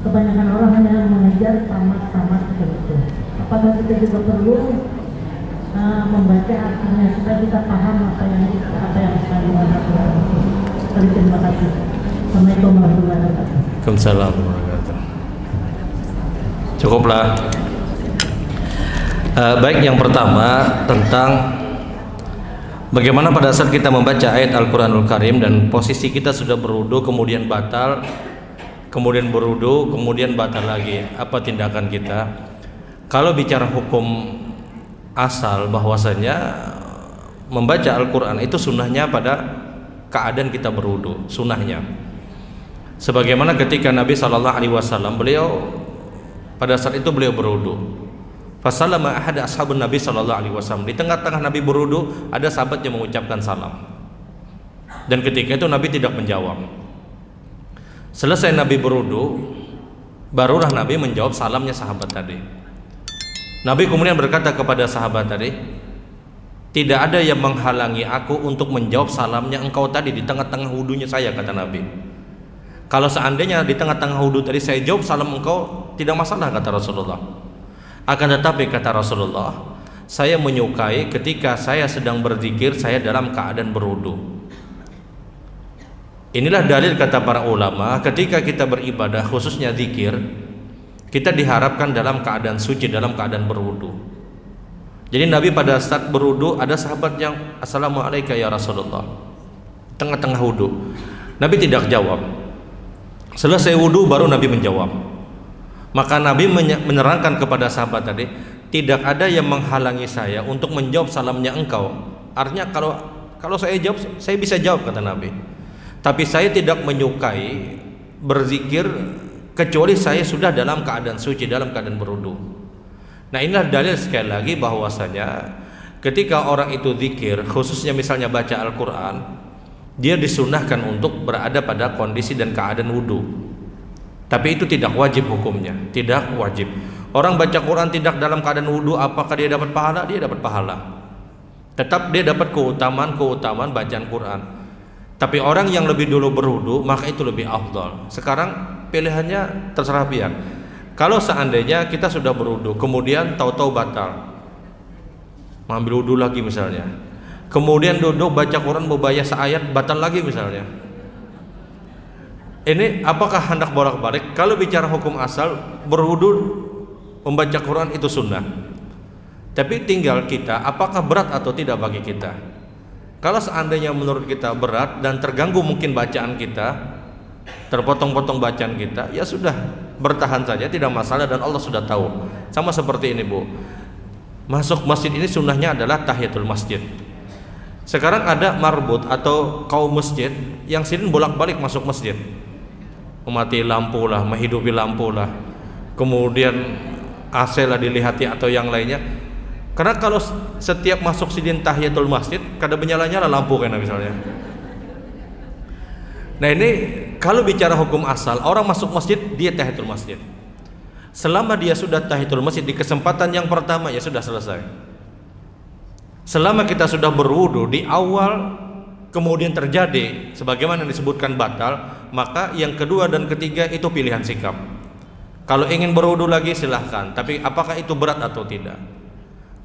kebanyakan orang hanya mengejar tamat seperti itu? Apakah kita juga perlu membaca artinya supaya kita paham apa yang dikandung Al-Quran? Terima kasih. Assalamualaikum warahmatullahi wabarakatuh. Waalaikumsalam warahmatullahi wabarakatuh. Cukuplah. Baik, yang pertama tentang bagaimana pada saat kita membaca ayat Al-Quranul Karim dan posisi kita sudah berwudu kemudian batal, kemudian berwudu kemudian batal lagi, apa tindakan kita? Kalau bicara hukum asal bahwasanya membaca Al-Quran itu sunnahnya pada keadaan kita berwudu, sunnahnya. Sebagaimana ketika Nabi SAW beliau pada saat itu beliau berwudu. Fasallama ahad ashabun Nabi SAW. Di tengah-tengah Nabi berwudu ada sahabat yang mengucapkan salam. Dan ketika itu Nabi tidak menjawab. Selesai Nabi berwudu, barulah Nabi menjawab salamnya sahabat tadi. Nabi kemudian berkata kepada sahabat tadi, tidak ada yang menghalangi aku untuk menjawab salamnya engkau tadi di tengah-tengah wudunya saya, kata Nabi. Kalau seandainya di tengah-tengah wudu tadi saya jawab salam engkau, tidak masalah, kata Rasulullah. Akan tetapi kata Rasulullah, saya menyukai ketika saya sedang berzikir saya dalam keadaan berwudu. Inilah dalil kata para ulama, ketika kita beribadah khususnya zikir, kita diharapkan dalam keadaan suci, dalam keadaan berwudu. Jadi Nabi pada saat berwudu ada sahabat yang assalamualaikum ya Rasulullah, tengah-tengah wudu. Nabi tidak jawab. Selesai wudu baru Nabi menjawab. Maka Nabi menerangkan kepada sahabat tadi, tidak ada yang menghalangi saya untuk menjawab salamnya engkau. Artinya kalau saya jawab, saya bisa jawab, kata Nabi. Tapi saya tidak menyukai berzikir kecuali saya sudah dalam keadaan suci, dalam keadaan berwudu. Nah, inilah dalil sekali lagi bahwasanya ketika orang itu zikir, khususnya misalnya baca Al-Quran, dia disunahkan untuk berada pada kondisi dan keadaan wudu. Tapi itu tidak wajib hukumnya, tidak wajib. Orang baca Quran tidak dalam keadaan wudu, apakah dia dapat pahala? Dia dapat pahala. Tetap dia dapat keutamaan bacaan Quran. Tapi orang yang lebih dulu berwudu, maka itu lebih afdal. Sekarang pilihannya terserah pihak. Kalau seandainya kita sudah berwudu, kemudian tahu-tahu batal, mengambil wudu lagi misalnya, kemudian duduk baca Quran membaca seayat, batal lagi misalnya. Ini apakah hendak bolak-balik? Kalau bicara hukum asal, berwudu membaca Quran itu sunnah. Tapi tinggal kita, apakah berat atau tidak bagi kita. Kalau seandainya menurut kita berat dan terganggu mungkin bacaan kita, terpotong-potong bacaan kita, ya sudah, bertahan saja, tidak masalah, dan Allah sudah tahu. Sama seperti ini, Bu. Masuk masjid ini sunnahnya adalah tahiyatul masjid. Sekarang ada marbut atau kaum masjid yang sering bolak-balik masuk masjid, memati lampu lah, menghidupi lampu lah, kemudian AC lah dilihati atau yang lainnya. Karena kalau setiap masuk sidin tahiyatul masjid kada menyala-nyala lampu kan misalnya. Nah ini kalau bicara hukum asal, orang masuk masjid dia tahiyatul masjid. Selama dia sudah tahiyatul masjid di kesempatan yang pertama, ya sudah selesai. Selama kita sudah berwudu di awal kemudian terjadi sebagaimana disebutkan batal, maka yang kedua dan ketiga itu pilihan sikap. Kalau ingin berwudu lagi silahkan, tapi apakah itu berat atau tidak?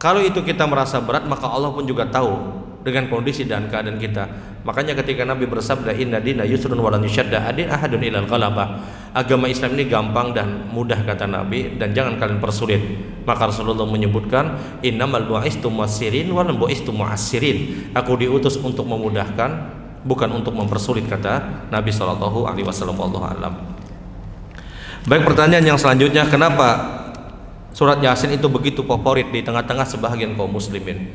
Kalau itu kita merasa berat, maka Allah pun juga tahu dengan kondisi dan keadaan kita. Makanya ketika Nabi bersabda, inna dina yusrun wa lan yushadda adin ahadun ilal ghalabah. Agama Islam ini gampang dan mudah kata Nabi, dan jangan kalian persulit. Maka Rasulullah menyebutkan, innamal bu'istu mu'assirin wa lam bu'istu mu'assirin. Aku diutus untuk memudahkan, bukan untuk mempersulit, kata Nabi sallallahu alaihi wasallam. Wallahu a'lam. Baik, pertanyaan yang selanjutnya, kenapa surat Yasin itu begitu favorit di tengah-tengah sebahagian kaum muslimin?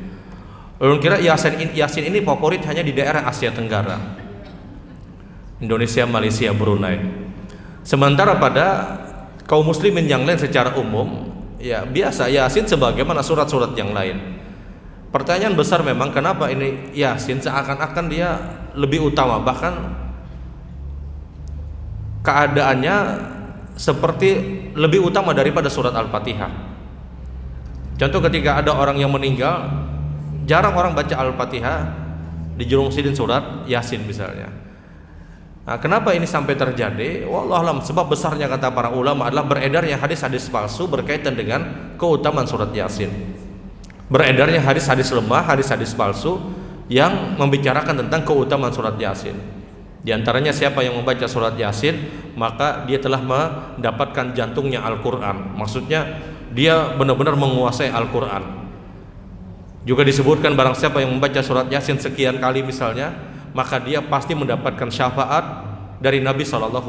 Ulun kira Yasin ini favorit hanya di daerah Asia Tenggara, Indonesia, Malaysia, Brunei. Sementara pada kaum muslimin yang lain secara umum, ya biasa Yasin sebagaimana surat-surat yang lain. Pertanyaan besar memang, kenapa ini Yasin seakan-akan dia lebih utama, bahkan keadaannya seperti lebih utama daripada surat Al-Fatihah. Contoh ketika ada orang yang meninggal, jarang orang baca Al-Fatihah, dijulung sidin surat Yasin misalnya. Nah, kenapa ini sampai terjadi? Wallahualam, sebab besarnya kata para ulama adalah beredarnya hadis-hadis palsu berkaitan dengan keutamaan surat Yasin. Beredarnya hadis-hadis lemah, hadis-hadis palsu yang membicarakan tentang keutamaan surat Yasin. Di antaranya siapa yang membaca surat Yasin, maka dia telah mendapatkan jantungnya Al-Quran. Maksudnya dia benar-benar menguasai Al-Quran. Juga disebutkan barang siapa yang membaca surat Yasin sekian kali misalnya, maka dia pasti mendapatkan syafaat dari Nabi SAW.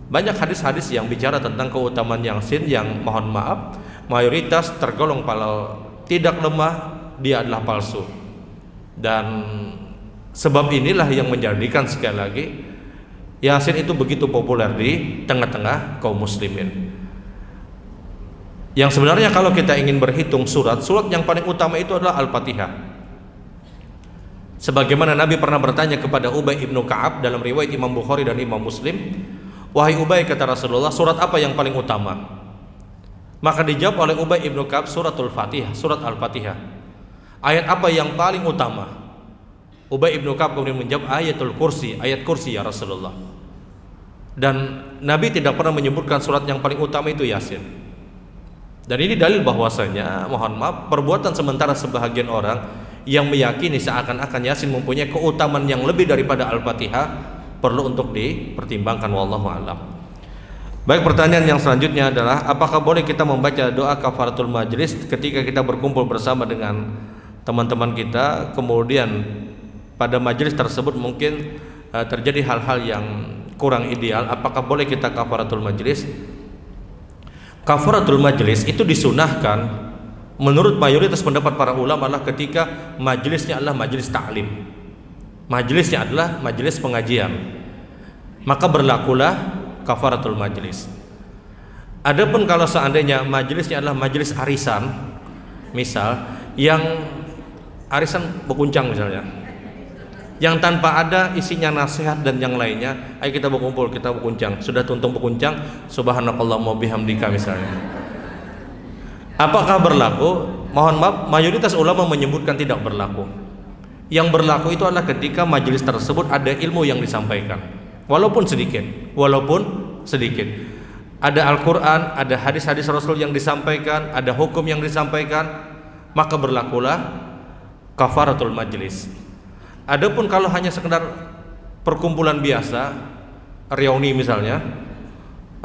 Banyak hadis-hadis yang bicara tentang keutamaan Yasin yang mohon maaf mayoritas tergolong kalau tidak lemah, dia adalah palsu. Dan sebab inilah yang menjadikan sekali lagi Yasin itu begitu populer di tengah-tengah kaum muslimin. Yang sebenarnya kalau kita ingin berhitung surat yang paling utama itu adalah Al-Fatihah. Sebagaimana Nabi pernah bertanya kepada Ubay ibnu Ka'ab dalam riwayat Imam Bukhari dan Imam Muslim, wahai Ubay, kata Rasulullah, surat apa yang paling utama? Maka dijawab oleh Ubay ibnu Ka'ab, suratul Fatihah, surat Al-Fatihah. Ayat apa yang paling utama? Ubay ibnu Ka'ab kemudian menjawab, ayatul kursi, ayat kursi ya Rasulullah. Dan Nabi tidak pernah menyebutkan surat yang paling utama itu Yasin. Dan ini dalil bahwasanya, mohon maaf, perbuatan sementara sebahagian orang yang meyakini seakan-akan Yasin mempunyai keutamaan yang lebih daripada Al-Fatihah perlu untuk dipertimbangkan. Wallahu a'lam. Baik, pertanyaan yang selanjutnya adalah, apakah boleh kita membaca doa kafaratul majlis ketika kita berkumpul bersama dengan teman-teman kita, kemudian pada majelis tersebut mungkin terjadi hal-hal yang kurang ideal, apakah boleh kita kafaratul majlis? Kafaratul majlis itu disunahkan menurut mayoritas pendapat para ulama adalah ketika majelisnya adalah majelis ta'lim, majelisnya adalah majelis pengajian, maka berlakulah kafaratul majlis. Adapun kalau seandainya majelisnya adalah majelis arisan, misal yang arisan berkuncang misalnya, yang tanpa ada isinya nasihat dan yang lainnya. Ayo kita berkumpul, kita berkuncang. Sudah tuntung berkuncang, subhanakallahumma bihamdika misalnya. Apakah berlaku? Mohon maaf, mayoritas ulama menyebutkan tidak berlaku. Yang berlaku itu adalah ketika majelis tersebut ada ilmu yang disampaikan, walaupun sedikit. Ada Al-Quran, ada hadis-hadis Rasul yang disampaikan, ada hukum yang disampaikan, maka berlakulah kafaratul majlis. Adapun kalau hanya sekedar perkumpulan biasa, reuni misalnya,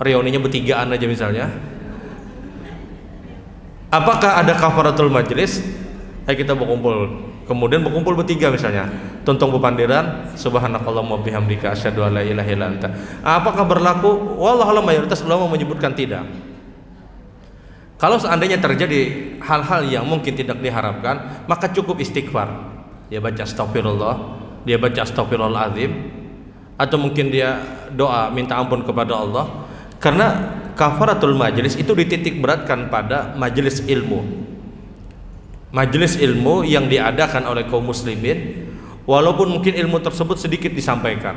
reuninya bertigaan aja misalnya, apakah ada kafaratul majlis? Ayo kita berkumpul, kemudian berkumpul bertiga misalnya, tuntung bepandiran, subhanakallahumma bihamdika asyhadu an la ilaha illa anta. Apakah berlaku? Wallahu a'lam, mayoritas ulama menyebutkan tidak. Kalau seandainya terjadi hal-hal yang mungkin tidak diharapkan, maka cukup istighfar. Dia baca astagfirullah, dia baca astagfirullahaladzim, atau mungkin dia doa minta ampun kepada Allah. Karena kafaratul majlis itu dititik beratkan pada majelis ilmu. Majelis ilmu yang diadakan oleh kaum muslimin, walaupun mungkin ilmu tersebut sedikit disampaikan,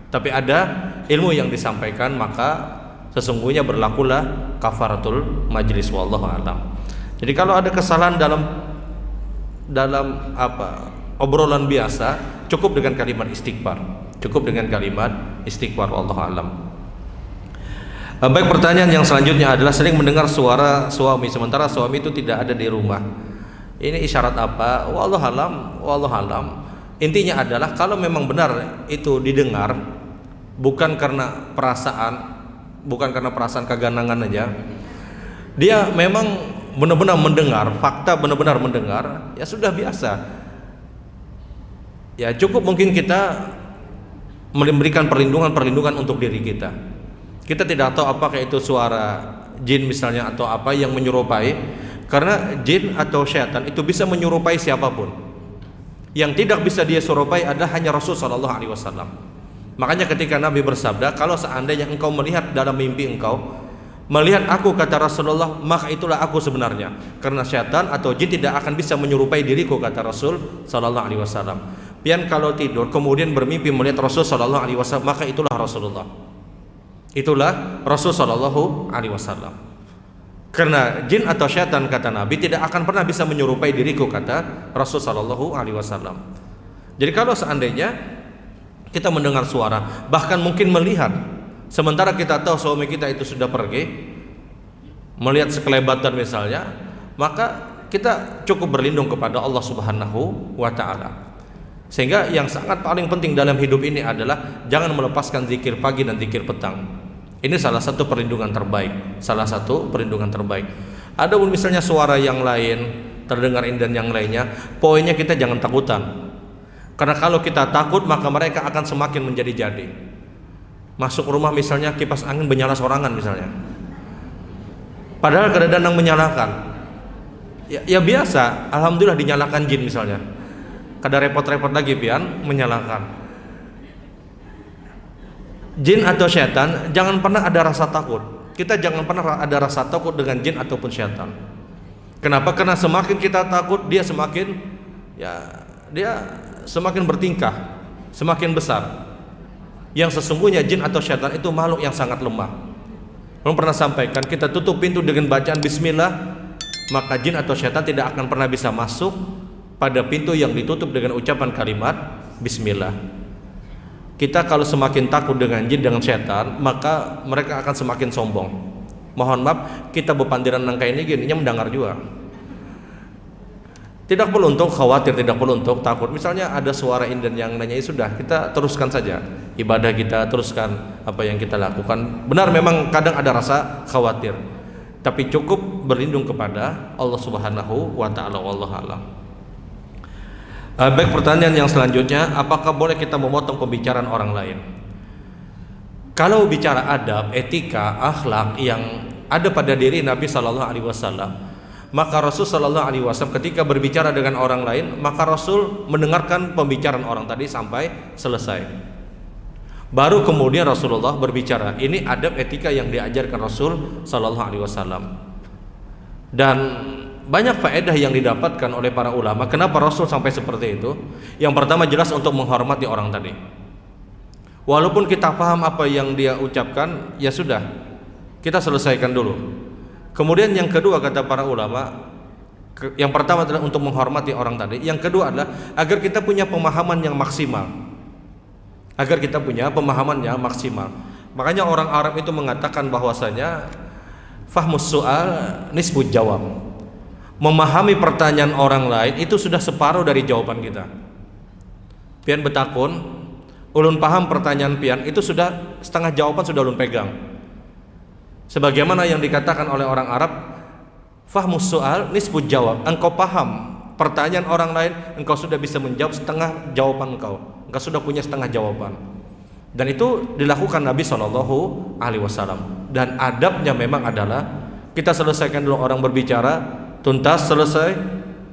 tapi ada ilmu yang disampaikan, maka sesungguhnya berlakulah kafaratul majlis, wallahu a'lam. Jadi kalau ada kesalahan dalam obrolan biasa, cukup dengan kalimat istighfar. Wallahu a'lam. Baik, pertanyaan yang selanjutnya adalah sering mendengar suara suami sementara suami itu tidak ada di rumah. Ini isyarat apa? Wallahu alam. Intinya adalah kalau memang benar itu didengar, bukan karena perasaan keganangan aja. Dia memang benar-benar mendengar, fakta benar-benar mendengar, ya sudah biasa. Ya cukup mungkin kita memberikan perlindungan untuk diri kita. Kita tidak tahu apakah itu suara jin misalnya atau apa yang menyerupai, karena jin atau syaitan itu bisa menyerupai siapapun. Yang tidak bisa dia serupai adalah hanya Rasul sallallahu alaihi wasallam. Makanya ketika Nabi bersabda, kalau seandainya engkau melihat dalam mimpi engkau, melihat aku, kata Rasulullah, maka itulah aku sebenarnya. Karena syaitan atau jin tidak akan bisa menyerupai diriku, kata Rasul sallallahu alaihi wasallam. Pian kalau tidur kemudian bermimpi melihat Rasul sallallahu alaihi wasallam, maka itulah Rasulullah. Itulah Rasul sallallahu alaihi wasallam. Karena jin atau syaitan, kata Nabi, tidak akan pernah bisa menyerupai diriku, kata Rasul sallallahu alaihi wasallam. Jadi kalau seandainya kita mendengar suara, bahkan mungkin melihat, sementara kita tahu suami kita itu sudah pergi, melihat sekelebatan misalnya, maka kita cukup berlindung kepada Allah Subhanahu wa ta'ala. Sehingga yang sangat paling penting dalam hidup ini adalah jangan melepaskan zikir pagi dan zikir petang. Ini salah satu perlindungan terbaik. Adapun misalnya suara yang lain, terdengar dan yang lainnya, poinnya kita jangan takutan. Karena kalau kita takut, maka mereka akan semakin menjadi-jadi. Masuk rumah misalnya kipas angin menyala sorangan misalnya, padahal kadang-kadang menyalakan. Ya biasa, alhamdulillah dinyalakan jin misalnya. Kada repot-repot lagi pian menyalakan. Jin atau syaitan, jangan pernah ada rasa takut. Kita jangan pernah ada rasa takut dengan jin ataupun syaitan. Kenapa? Karena semakin kita takut, dia semakin bertingkah, semakin besar. Yang sesungguhnya jin atau syaitan itu makhluk yang sangat lemah. Belum pernah sampaikan, kita tutup pintu dengan bacaan bismillah, maka jin atau syaitan tidak akan pernah bisa masuk pada pintu yang ditutup dengan ucapan kalimat bismillah. Kita kalau semakin takut dengan jin, dengan syaitan, maka mereka akan semakin sombong. Mohon maaf, kita bepandiran nangka ini gininya mendengar juga. Tidak perlu untuk khawatir, tidak perlu untuk takut. Misalnya ada suara inden yang nanya, sudah kita teruskan saja ibadah kita, teruskan apa yang kita lakukan. Benar memang kadang ada rasa khawatir, tapi cukup berlindung kepada Allah Subhanahu wa ta'ala, wallahu a'lam. Baik, pertanyaan yang selanjutnya, apakah boleh kita memotong pembicaraan orang lain? Kalau bicara adab, etika, akhlak yang ada pada diri Nabi sallallahu alaihi wasallam, maka Rasul sallallahu alaihi wasallam ketika berbicara dengan orang lain, maka Rasul mendengarkan pembicaraan orang tadi sampai selesai. Baru kemudian Rasulullah berbicara. Ini adab etika yang diajarkan Rasul sallallahu alaihi wasallam. Dan banyak faedah yang didapatkan oleh para ulama. Kenapa Rasul sampai seperti itu? Yang pertama jelas untuk menghormati orang tadi. Walaupun kita paham apa yang dia ucapkan, ya sudah, kita selesaikan dulu. Kemudian yang kedua kata para ulama, yang pertama adalah untuk menghormati orang tadi. Yang kedua adalah agar kita punya pemahaman yang maksimal. Makanya orang Arab itu mengatakan bahwasanya fahmus su'al nisbul jawab. Memahami pertanyaan orang lain itu sudah separuh dari jawaban kita. Pian betakun, ulun paham pertanyaan pian itu sudah setengah jawaban sudah ulun pegang. Sebagaimana yang dikatakan oleh orang Arab, fahmus su'al nisbul jawab. Engkau paham pertanyaan orang lain, engkau sudah bisa menjawab setengah jawaban engkau. Engkau sudah punya setengah jawaban. Dan itu dilakukan Nabi SAW. Dan adabnya memang adalah kita selesaikan dulu orang berbicara, tuntas selesai,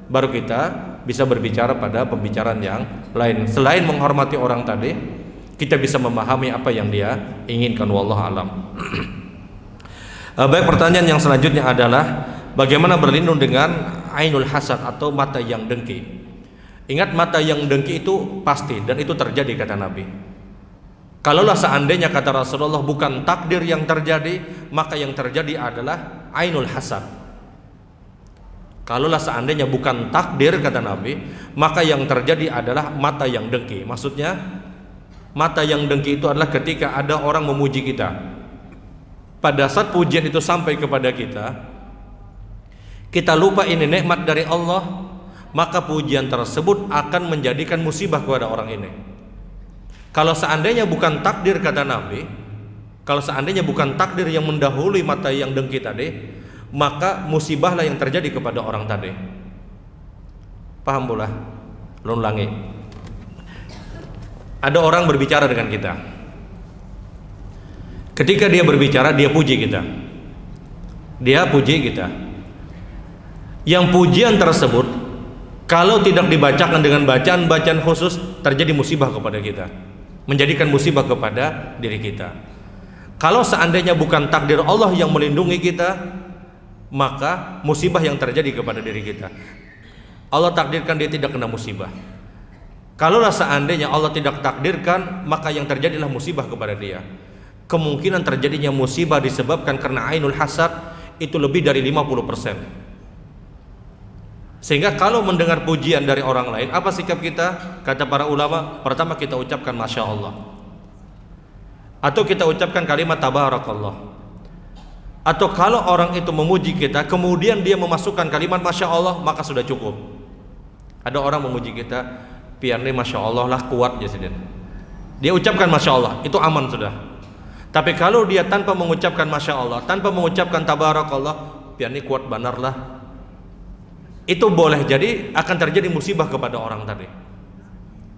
baru kita bisa berbicara pada pembicaraan yang lain. Selain menghormati orang tadi, kita bisa memahami apa yang dia inginkan. Wallahu alam. Baik, pertanyaan yang selanjutnya adalah bagaimana berlindung dengan ainul hasad atau mata yang dengki. Ingat, mata yang dengki itu pasti dan itu terjadi kata Nabi. Kalaulah seandainya kata Rasulullah bukan takdir yang terjadi, maka yang terjadi adalah ainul hasad. Kalaulah seandainya bukan takdir kata Nabi, maka yang terjadi adalah mata yang dengki. Maksudnya mata yang dengki itu adalah ketika ada orang memuji kita. Pada saat pujian itu sampai kepada kita, kita lupa ini nikmat dari Allah, maka pujian tersebut akan menjadikan musibah kepada orang ini. Kalau seandainya bukan takdir kata Nabi, kalau seandainya bukan takdir yang mendahului mata yang dengki tadi, maka musibahlah yang terjadi kepada orang tadi. Paham pula? Ulangi. Ada orang berbicara dengan kita. Ketika dia berbicara, dia puji kita. Yang pujian tersebut kalau tidak dibacakan dengan bacaan-bacaan khusus, terjadi musibah kepada kita, menjadikan musibah kepada diri kita. Kalau seandainya bukan takdir Allah yang melindungi kita, maka musibah yang terjadi kepada diri kita. Allah takdirkan dia tidak kena musibah. Kalaulah seandainya Allah tidak takdirkan, maka yang terjadilah musibah kepada dia. Kemungkinan terjadinya musibah disebabkan karena ainul hasad itu lebih dari 50%. Sehingga kalau mendengar pujian dari orang lain, apa sikap kita? Kata para ulama, pertama kita ucapkan Masya Allah, atau kita ucapkan kalimat Tabarakallah. Atau kalau orang itu memuji kita, kemudian dia memasukkan kalimat Masya Allah, maka sudah cukup. Ada orang memuji kita, pian ini Masya Allah lah kuat ya sidin. Dia ucapkan Masya Allah, itu aman sudah. Tapi kalau dia tanpa mengucapkan Masya Allah, tanpa mengucapkan Tabarakallah, pian ini kuat benar lah, itu boleh jadi akan terjadi musibah kepada orang tadi.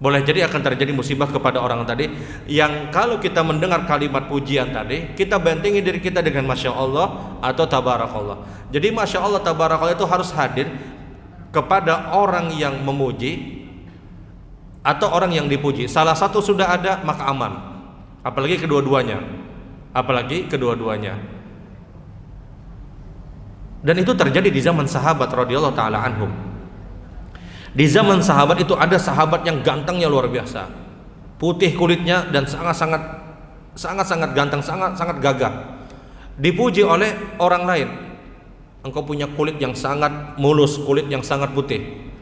Boleh jadi akan terjadi musibah kepada orang tadi, yang kalau kita mendengar kalimat pujian tadi, kita bentengi diri kita dengan Masya Allah atau Tabarakallah. Jadi Masya Allah Tabarakallah itu harus hadir kepada orang yang memuji atau orang yang dipuji. Salah satu sudah ada maka aman, apalagi kedua-duanya. Dan itu terjadi di zaman sahabat radhiyallahu taala anhum. Di zaman sahabat itu ada sahabat yang gantengnya luar biasa, putih kulitnya dan sangat ganteng, sangat gagah. Dipuji oleh orang lain, engkau punya kulit yang sangat mulus, kulit yang sangat putih.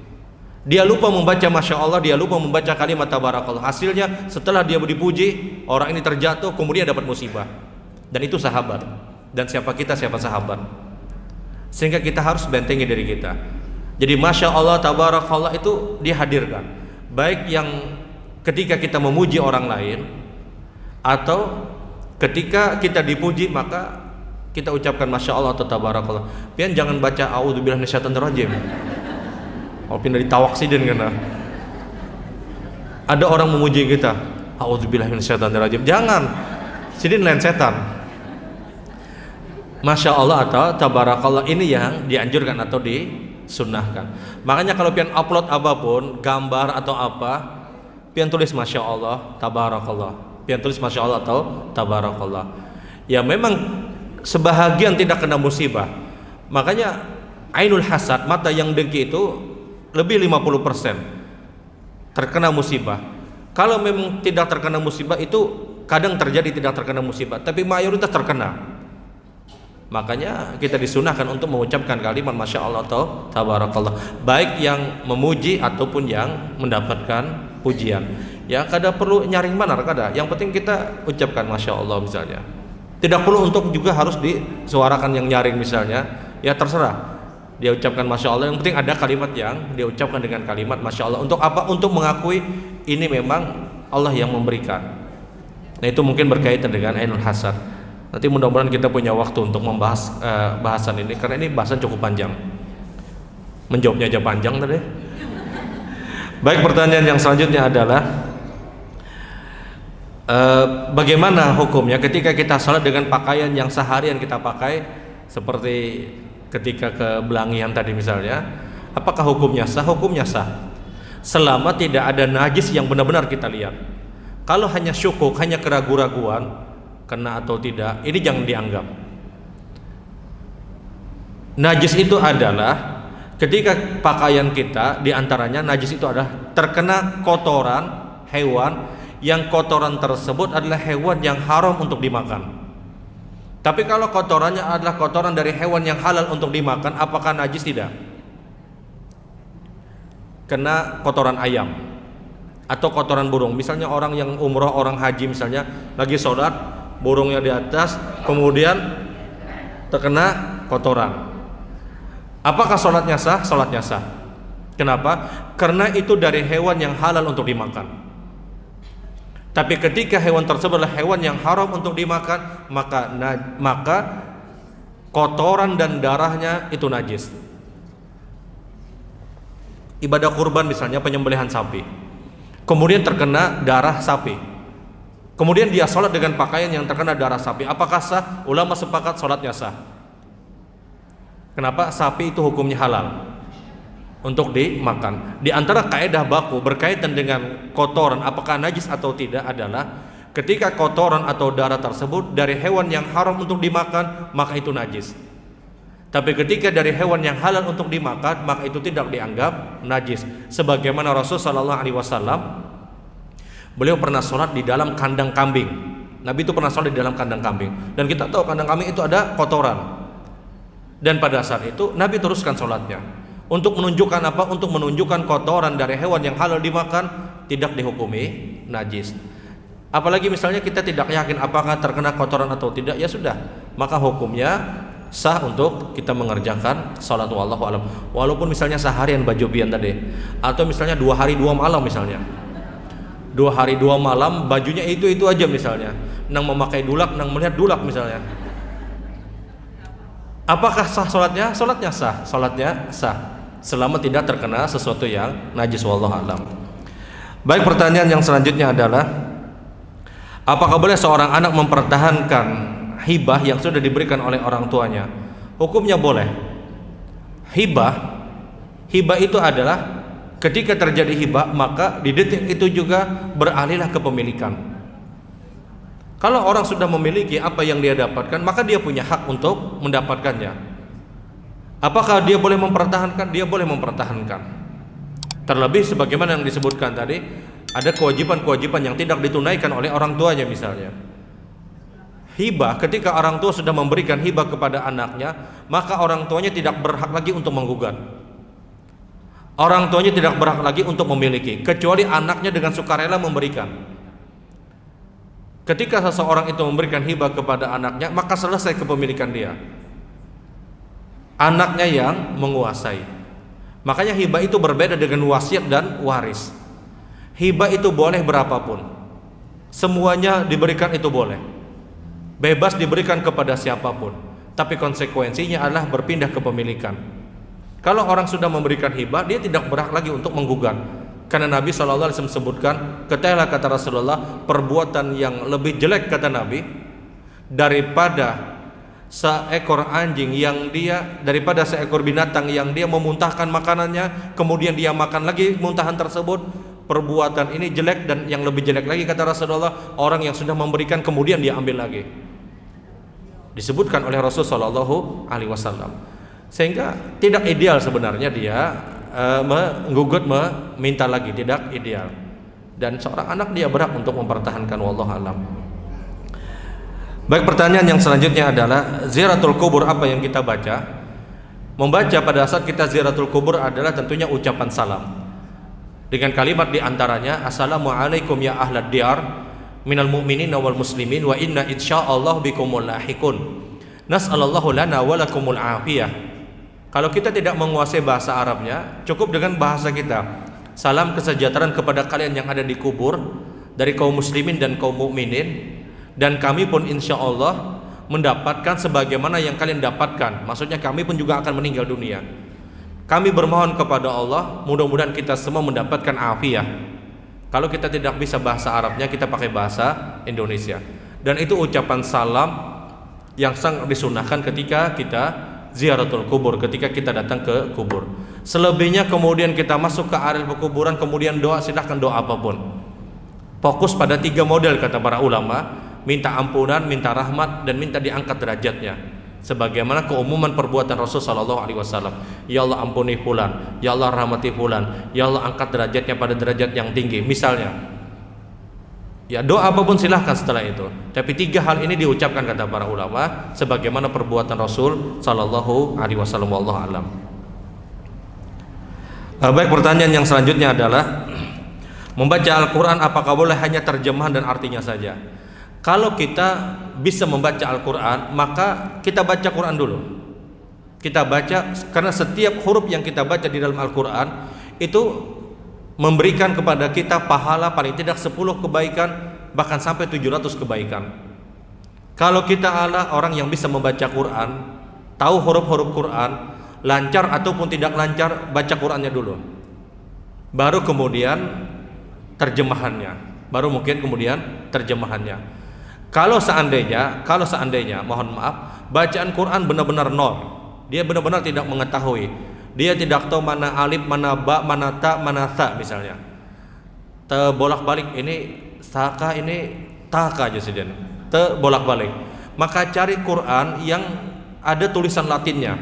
Dia lupa membaca Masya Allah, dia lupa membaca kalimat Tabarakallah. Hasilnya setelah dia dipuji, orang ini terjatuh, kemudian dapat musibah. Dan itu sahabat. Dan siapa kita, siapa sahabat? Sehingga kita harus bentengi diri kita. Jadi Masya Allah Tabarakallah itu dihadirkan, baik yang ketika kita memuji orang lain, atau ketika kita dipuji maka kita ucapkan Masya Allah atau Tabarakallah. Pian jangan baca A'udzubillahi minasyaitonir rajim. Oh, pindah ditawak sidin kena. Ada orang memuji kita, A'udzubillahi minasyaitonir rajim. Jangan, sidin lain setan. Masya Allah atau Tabarakallah ini yang dianjurkan atau disunnahkan. Makanya kalau pian upload apapun, gambar atau apa, pian tulis Masya Allah Tabarakallah, pian tulis Masya Allah atau Tabarakallah. Ya memang sebahagian tidak kena musibah. Makanya ainul hasad, mata yang dengki itu lebih 50% terkena musibah. Kalau memang tidak terkena musibah itu kadang terjadi tidak terkena musibah, tapi mayoritas terkena. Makanya kita disunahkan untuk mengucapkan kalimat Masya Allah atau Tabarakallah, baik yang memuji ataupun yang mendapatkan pujian. Ya kada perlu nyaring mana, kada. Yang penting kita ucapkan Masya Allah misalnya. Tidak perlu untuk juga harus disuarakan yang nyaring misalnya. Ya terserah. Dia ucapkan Masya Allah. Yang penting ada kalimat yang dia ucapkan dengan kalimat Masya Allah. Untuk apa? Untuk mengakui ini memang Allah yang memberikan. Nah itu mungkin berkaitan dengan ainul hasad. Nanti mudah-mudahan kita punya waktu untuk membahas bahasan ini, karena ini bahasan cukup panjang. Menjawabnya aja panjang tadi. Baik, pertanyaan yang selanjutnya adalah bagaimana hukumnya ketika kita salat dengan pakaian yang seharian kita pakai, seperti ketika ke Belangian tadi misalnya, apakah hukumnya sah? Hukumnya sah selama tidak ada najis yang benar-benar kita lihat. Kalau hanya syukuk, hanya keraguan-raguan kena atau tidak, ini jangan dianggap. Najis itu adalah ketika pakaian kita, diantaranya najis itu adalah terkena kotoran hewan, yang kotoran tersebut adalah hewan yang haram untuk dimakan. Tapi kalau kotorannya adalah kotoran dari hewan yang halal untuk dimakan, apakah najis? Tidak. Kena kotoran ayam atau kotoran burung, misalnya orang yang umroh, orang haji misalnya, lagi sholat burungnya di atas, kemudian terkena kotoran. Apakah sholatnya sah? Sholatnya sah. Kenapa? Karena itu dari hewan yang halal untuk dimakan. Tapi ketika hewan tersebut adalah hewan yang haram untuk dimakan, maka kotoran dan darahnya itu najis. Ibadah kurban misalnya, penyembelihan sapi, kemudian terkena darah sapi, kemudian dia sholat dengan pakaian yang terkena darah sapi, apakah sah? Ulama sepakat sholatnya sah. Kenapa? Sapi itu hukumnya halal untuk dimakan. Di antara kaidah baku berkaitan dengan kotoran apakah najis atau tidak adalah ketika kotoran atau darah tersebut dari hewan yang haram untuk dimakan, maka itu najis. Tapi ketika dari hewan yang halal untuk dimakan, maka itu tidak dianggap najis. Sebagaimana Rasulullah SAW, beliau pernah sholat di dalam kandang kambing. Nabi itu pernah sholat di dalam kandang kambing, dan kita tahu kandang kambing itu ada kotoran. Dan pada saat itu Nabi teruskan sholatnya. Untuk menunjukkan apa? Untuk menunjukkan kotoran dari hewan yang halal dimakan tidak dihukumi najis. Apalagi misalnya kita tidak yakin apakah terkena kotoran atau tidak, ya sudah, maka hukumnya sah untuk kita mengerjakan sholat. Wallahu alam. Walaupun misalnya seharian baju bian tadi, atau misalnya 2 hari 2 malam misalnya, 2 hari 2 malam bajunya itu aja misalnya, nang memakai dulak, nang melihat dulak misalnya, apakah sah sholatnya? Sholatnya sah. Sholatnya sah selama tidak terkena sesuatu yang najis. Wallahu alam. Baik, pertanyaan yang selanjutnya adalah apakah boleh seorang anak mempertahankan hibah yang sudah diberikan oleh orang tuanya? Hukumnya boleh. Hibah itu adalah ketika terjadi hibah, maka di detik itu juga beralihlah kepemilikan. Kalau orang sudah memiliki apa yang dia dapatkan, maka dia punya hak untuk mendapatkannya. Apakah dia boleh mempertahankan? Dia boleh mempertahankan. Terlebih sebagaimana yang disebutkan tadi, ada kewajiban-kewajiban yang tidak ditunaikan oleh orang tuanya. Misalnya hibah, ketika orang tua sudah memberikan hibah kepada anaknya, maka orang tuanya tidak berhak lagi untuk menggugat. Orang tuanya tidak berhak lagi untuk memiliki, kecuali anaknya dengan sukarela memberikan. Ketika seseorang itu memberikan hibah kepada anaknya, maka selesai kepemilikan dia. Anaknya yang menguasai. Makanya hibah itu berbeda dengan wasiat dan waris. Hibah itu boleh berapapun, semuanya diberikan itu boleh, bebas diberikan kepada siapapun, tapi konsekuensinya adalah berpindah kepemilikan. Kalau orang sudah memberikan hibah, dia tidak berhak lagi untuk menggugat. Karena Nabi SAW sebutkan, ketahuilah kata Rasulullah, perbuatan yang lebih jelek kata Nabi daripada seekor anjing yang daripada seekor binatang yang dia memuntahkan makanannya, kemudian dia makan lagi muntahan tersebut, perbuatan ini jelek. Dan yang lebih jelek lagi kata Rasulullah, orang yang sudah memberikan kemudian dia ambil lagi. Disebutkan oleh Rasulullah SAW. Sehingga tidak ideal sebenarnya dia menggugat meminta lagi, tidak ideal. Dan seorang anak dia berhak untuk mempertahankan, wallahu alam. Baik, pertanyaan yang selanjutnya adalah ziaratul kubur apa yang kita baca? Membaca pada saat kita ziaratul kubur adalah tentunya ucapan salam dengan kalimat diantaranya assalamualaikum ya ahlad diyar minal mu'minin wal muslimin wa inna insyaallah bikumul lahiqun nas'alallahu lana wa lakumul afiyah. Kalau kita tidak menguasai bahasa Arabnya, cukup dengan bahasa kita. Salam kesejahteraan kepada kalian yang ada di kubur dari kaum muslimin dan kaum mukminin, dan kami pun insyaallah mendapatkan sebagaimana yang kalian dapatkan. Maksudnya kami pun juga akan meninggal dunia. Kami bermohon kepada Allah, mudah-mudahan kita semua mendapatkan afiyah. Kalau kita tidak bisa bahasa Arabnya, kita pakai bahasa Indonesia. Dan itu ucapan salam yang sangat disunahkan ketika kita ziaratul kubur, ketika kita datang ke kubur. Selebihnya kemudian kita masuk ke area pekuburan, kemudian doa, silahkan doa apapun. Fokus pada 3 model kata para ulama: minta ampunan, minta rahmat, dan minta diangkat derajatnya. Sebagaimana keumuman perbuatan Rasul sallallahu alaihi wasallam. Ya Allah ampuni fulan, ya Allah rahmati fulan, ya Allah angkat derajatnya pada derajat yang tinggi. Misalnya, ya doa apapun silahkan setelah itu. Tapi 3 hal ini diucapkan kata para ulama sebagaimana perbuatan Rasul sallallahu alaihi wasallam, wallahu alam. Baik, pertanyaan yang selanjutnya adalah membaca Al-Quran apakah boleh hanya terjemahan dan artinya saja? Kalau kita bisa membaca Al-Quran, maka kita baca Quran dulu. Kita baca, karena setiap huruf yang kita baca di dalam Al-Quran itu memberikan kepada kita pahala paling tidak 10 kebaikan, bahkan sampai 700 kebaikan. Kalau kita adalah orang yang bisa membaca Quran, tahu huruf-huruf Quran, lancar ataupun tidak lancar, baca Qurannya dulu, baru kemudian terjemahannya, baru mungkin kemudian terjemahannya. Kalau seandainya, mohon maaf, bacaan Quran benar-benar nol, dia benar-benar tidak mengetahui, dia tidak tahu mana alif, mana ba, mana ta, mana tha misalnya, terbolak-balik ini saka, ini taka aja saja, terbolak-balik. Maka cari Quran yang ada tulisan Latinnya,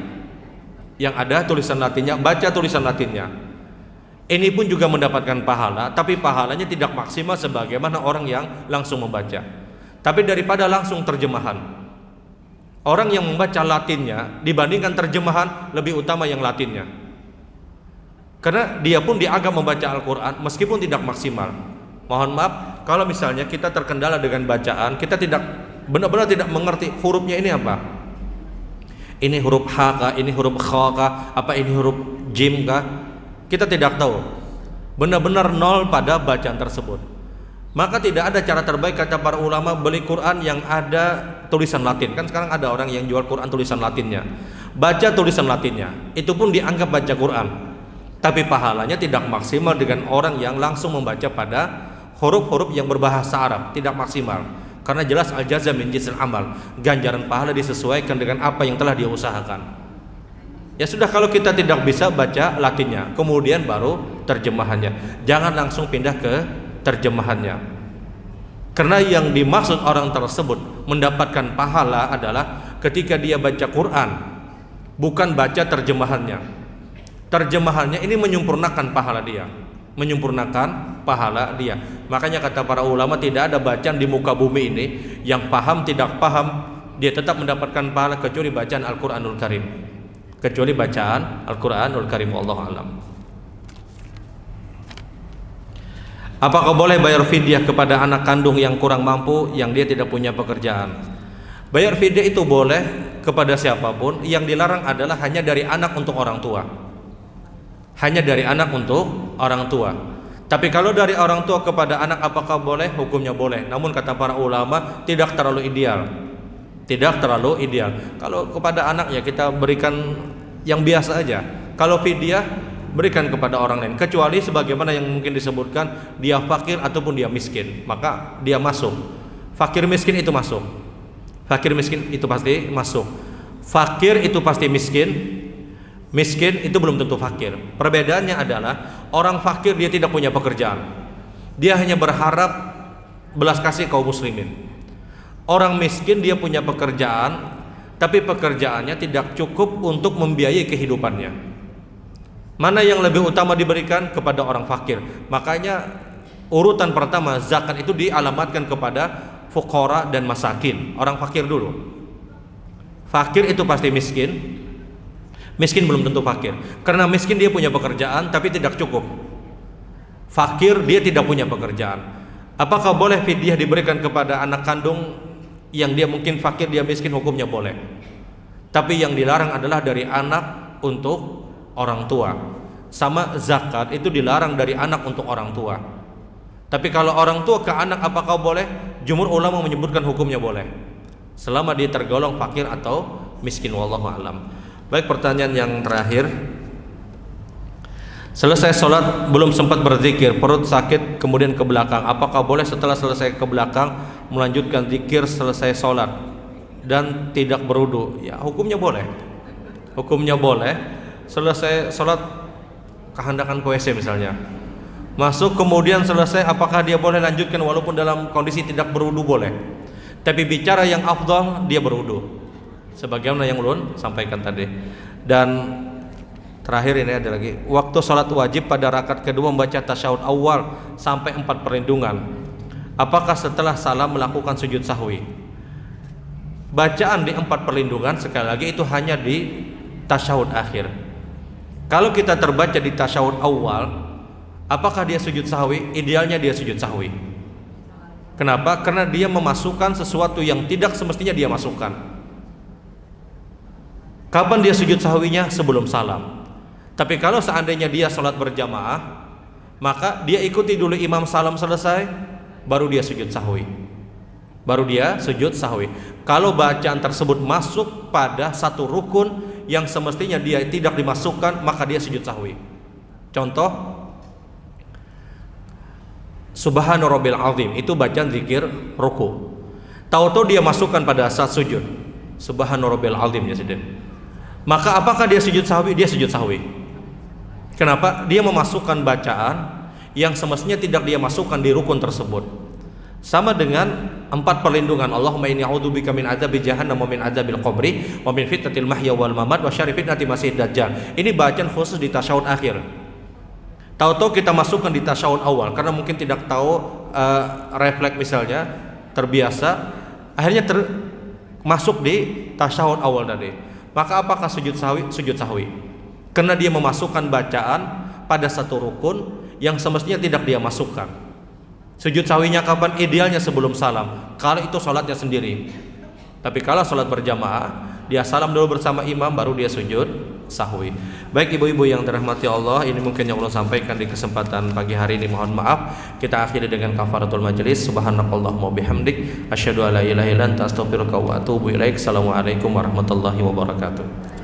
baca tulisan Latinnya. Ini pun juga mendapatkan pahala, tapi pahalanya tidak maksimal sebagaimana orang yang langsung membaca. Tapi daripada langsung terjemahan, orang yang membaca Latinnya dibandingkan terjemahan lebih utama yang Latinnya, karena dia pun dianggap membaca Al-Quran meskipun tidak maksimal. Mohon maaf kalau misalnya kita terkendala dengan bacaan, kita tidak benar-benar tidak mengerti hurufnya ini apa, ini huruf H kah, ini huruf Kha kah, apa ini huruf Jim kah, kita tidak tahu, benar-benar nol pada bacaan tersebut. Maka tidak ada cara terbaik kata para ulama, beli Quran yang ada tulisan Latin. Kan sekarang ada orang yang jual Quran tulisan Latinnya, baca tulisan Latinnya, itu pun dianggap baca Quran, tapi pahalanya tidak maksimal dengan orang yang langsung membaca pada huruf-huruf yang berbahasa Arab, tidak maksimal. Karena jelas al-jaza min jinsil amal, ganjaran pahala disesuaikan dengan apa yang telah dia usahakan. Ya sudah, kalau kita tidak bisa baca Latinnya, kemudian baru terjemahannya, jangan langsung pindah ke terjemahannya. Karena yang dimaksud orang tersebut mendapatkan pahala adalah ketika dia baca Quran, bukan baca terjemahannya. Terjemahannya ini menyempurnakan pahala dia, Makanya kata para ulama, tidak ada bacaan di muka bumi ini yang paham tidak paham dia tetap mendapatkan pahala kecuali bacaan Al-Quranul Karim, wallahu alam. Apakah boleh bayar fidyah kepada anak kandung yang kurang mampu, yang dia tidak punya pekerjaan? Bayar fidyah itu boleh kepada siapapun, yang dilarang adalah hanya dari anak untuk orang tua. Tapi kalau dari orang tua kepada anak apakah boleh? Hukumnya boleh. Namun kata para ulama tidak terlalu ideal. Kalau kepada anak ya kita berikan yang biasa aja. Kalau fidyah berikan kepada orang lain, kecuali sebagaimana yang mungkin disebutkan dia fakir ataupun dia miskin, maka dia masuk. Fakir miskin itu pasti masuk. Fakir itu pasti miskin itu belum tentu fakir. Perbedaannya adalah orang fakir dia tidak punya pekerjaan, dia hanya berharap belas kasih kaum muslimin. Orang miskin dia punya pekerjaan, tapi pekerjaannya tidak cukup untuk membiayai kehidupannya. Mana yang lebih utama diberikan? Kepada orang fakir. Makanya urutan pertama zakat itu dialamatkan kepada fuqara dan masakin, orang fakir dulu. Fakir itu pasti miskin. Miskin belum tentu fakir. Karena miskin dia punya pekerjaan tapi tidak cukup. Fakir dia tidak punya pekerjaan. Apakah boleh fidyah diberikan kepada anak kandung yang dia mungkin fakir, dia miskin? Hukumnya boleh. Tapi yang dilarang adalah dari anak untuk orang tua. Sama zakat itu dilarang dari anak untuk orang tua. Tapi kalau orang tua ke anak apakah boleh? Jumhur ulama menyebutkan hukumnya boleh, selama dia tergolong fakir atau miskin. Wallahu a'lam. Baik, pertanyaan yang terakhir. Selesai sholat belum sempat berzikir, perut sakit kemudian ke belakang, apakah boleh setelah selesai ke belakang melanjutkan zikir selesai sholat dan tidak berwudu? Ya, hukumnya boleh. Hukumnya boleh. Selesai sholat kehendakan ke WC misalnya, masuk kemudian selesai, apakah dia boleh lanjutkan walaupun dalam kondisi tidak berwudu? Boleh. Tapi bicara yang afdal dia berwudu, sebagaimana yang ulun sampaikan tadi. Dan terakhir ini ada lagi, waktu sholat wajib pada rakaat kedua membaca tasyahud awal sampai 4 perlindungan, apakah setelah salam melakukan sujud sahwi? Bacaan di 4 perlindungan sekali lagi itu hanya di tasyahud akhir. Kalau kita terbaca di tasyahud awal, apakah dia sujud sahwi? Idealnya dia sujud sahwi. Kenapa? Karena dia memasukkan sesuatu yang tidak semestinya dia masukkan. Kapan dia sujud sahwinya? Sebelum salam. Tapi kalau seandainya dia sholat berjamaah, maka dia ikuti dulu imam salam selesai, baru dia sujud sahwi. Baru dia sujud sahwi. Kalau bacaan tersebut masuk pada satu rukun yang semestinya dia tidak dimasukkan, maka dia sujud sahwi. Contoh, Subhana Rabbil Azim, itu bacaan zikir ruku. Tahu-tahu dia masukkan pada saat sujud, Subhana Rabbil Azim ya sudah. Maka apakah dia sujud sahwi? Dia sujud sahwi. Kenapa? Dia memasukkan bacaan yang semestinya tidak dia masukkan di rukun tersebut. Sama dengan 4 perlindungan, Allahumma inni a'udzubika min adzabi jahannam wa min adzabil qabri wa min fitnatil mahya wal mamat wa syarri fitnati masiihid dajjal. Ini bacaan khusus di tasyahud akhir. Tahu-tahu kita masukkan di tasyahud awal karena mungkin tidak tahu, refleks misalnya, terbiasa, akhirnya masuk di tasyahud awal tadi. Maka apakah sujud sahwi? Sujud sahwi. Karena dia memasukkan bacaan pada satu rukun yang semestinya tidak dia masukkan. Sujud sahwinya kapan? Idealnya sebelum salam, kalau itu sholatnya sendiri. Tapi kalau sholat berjamaah, dia salam dulu bersama imam, baru dia sujud sahwi. Baik ibu-ibu yang dirahmati Allah, ini mungkin yang Allah sampaikan di kesempatan pagi hari ini. Mohon maaf. Kita akhiri dengan kafaratul majelis. Subhanakallahumma bihamdik, asyhadu an la ilaha illa anta, astaghfiruka wa atubu ilaik. Assalamualaikum warahmatullahi wabarakatuh.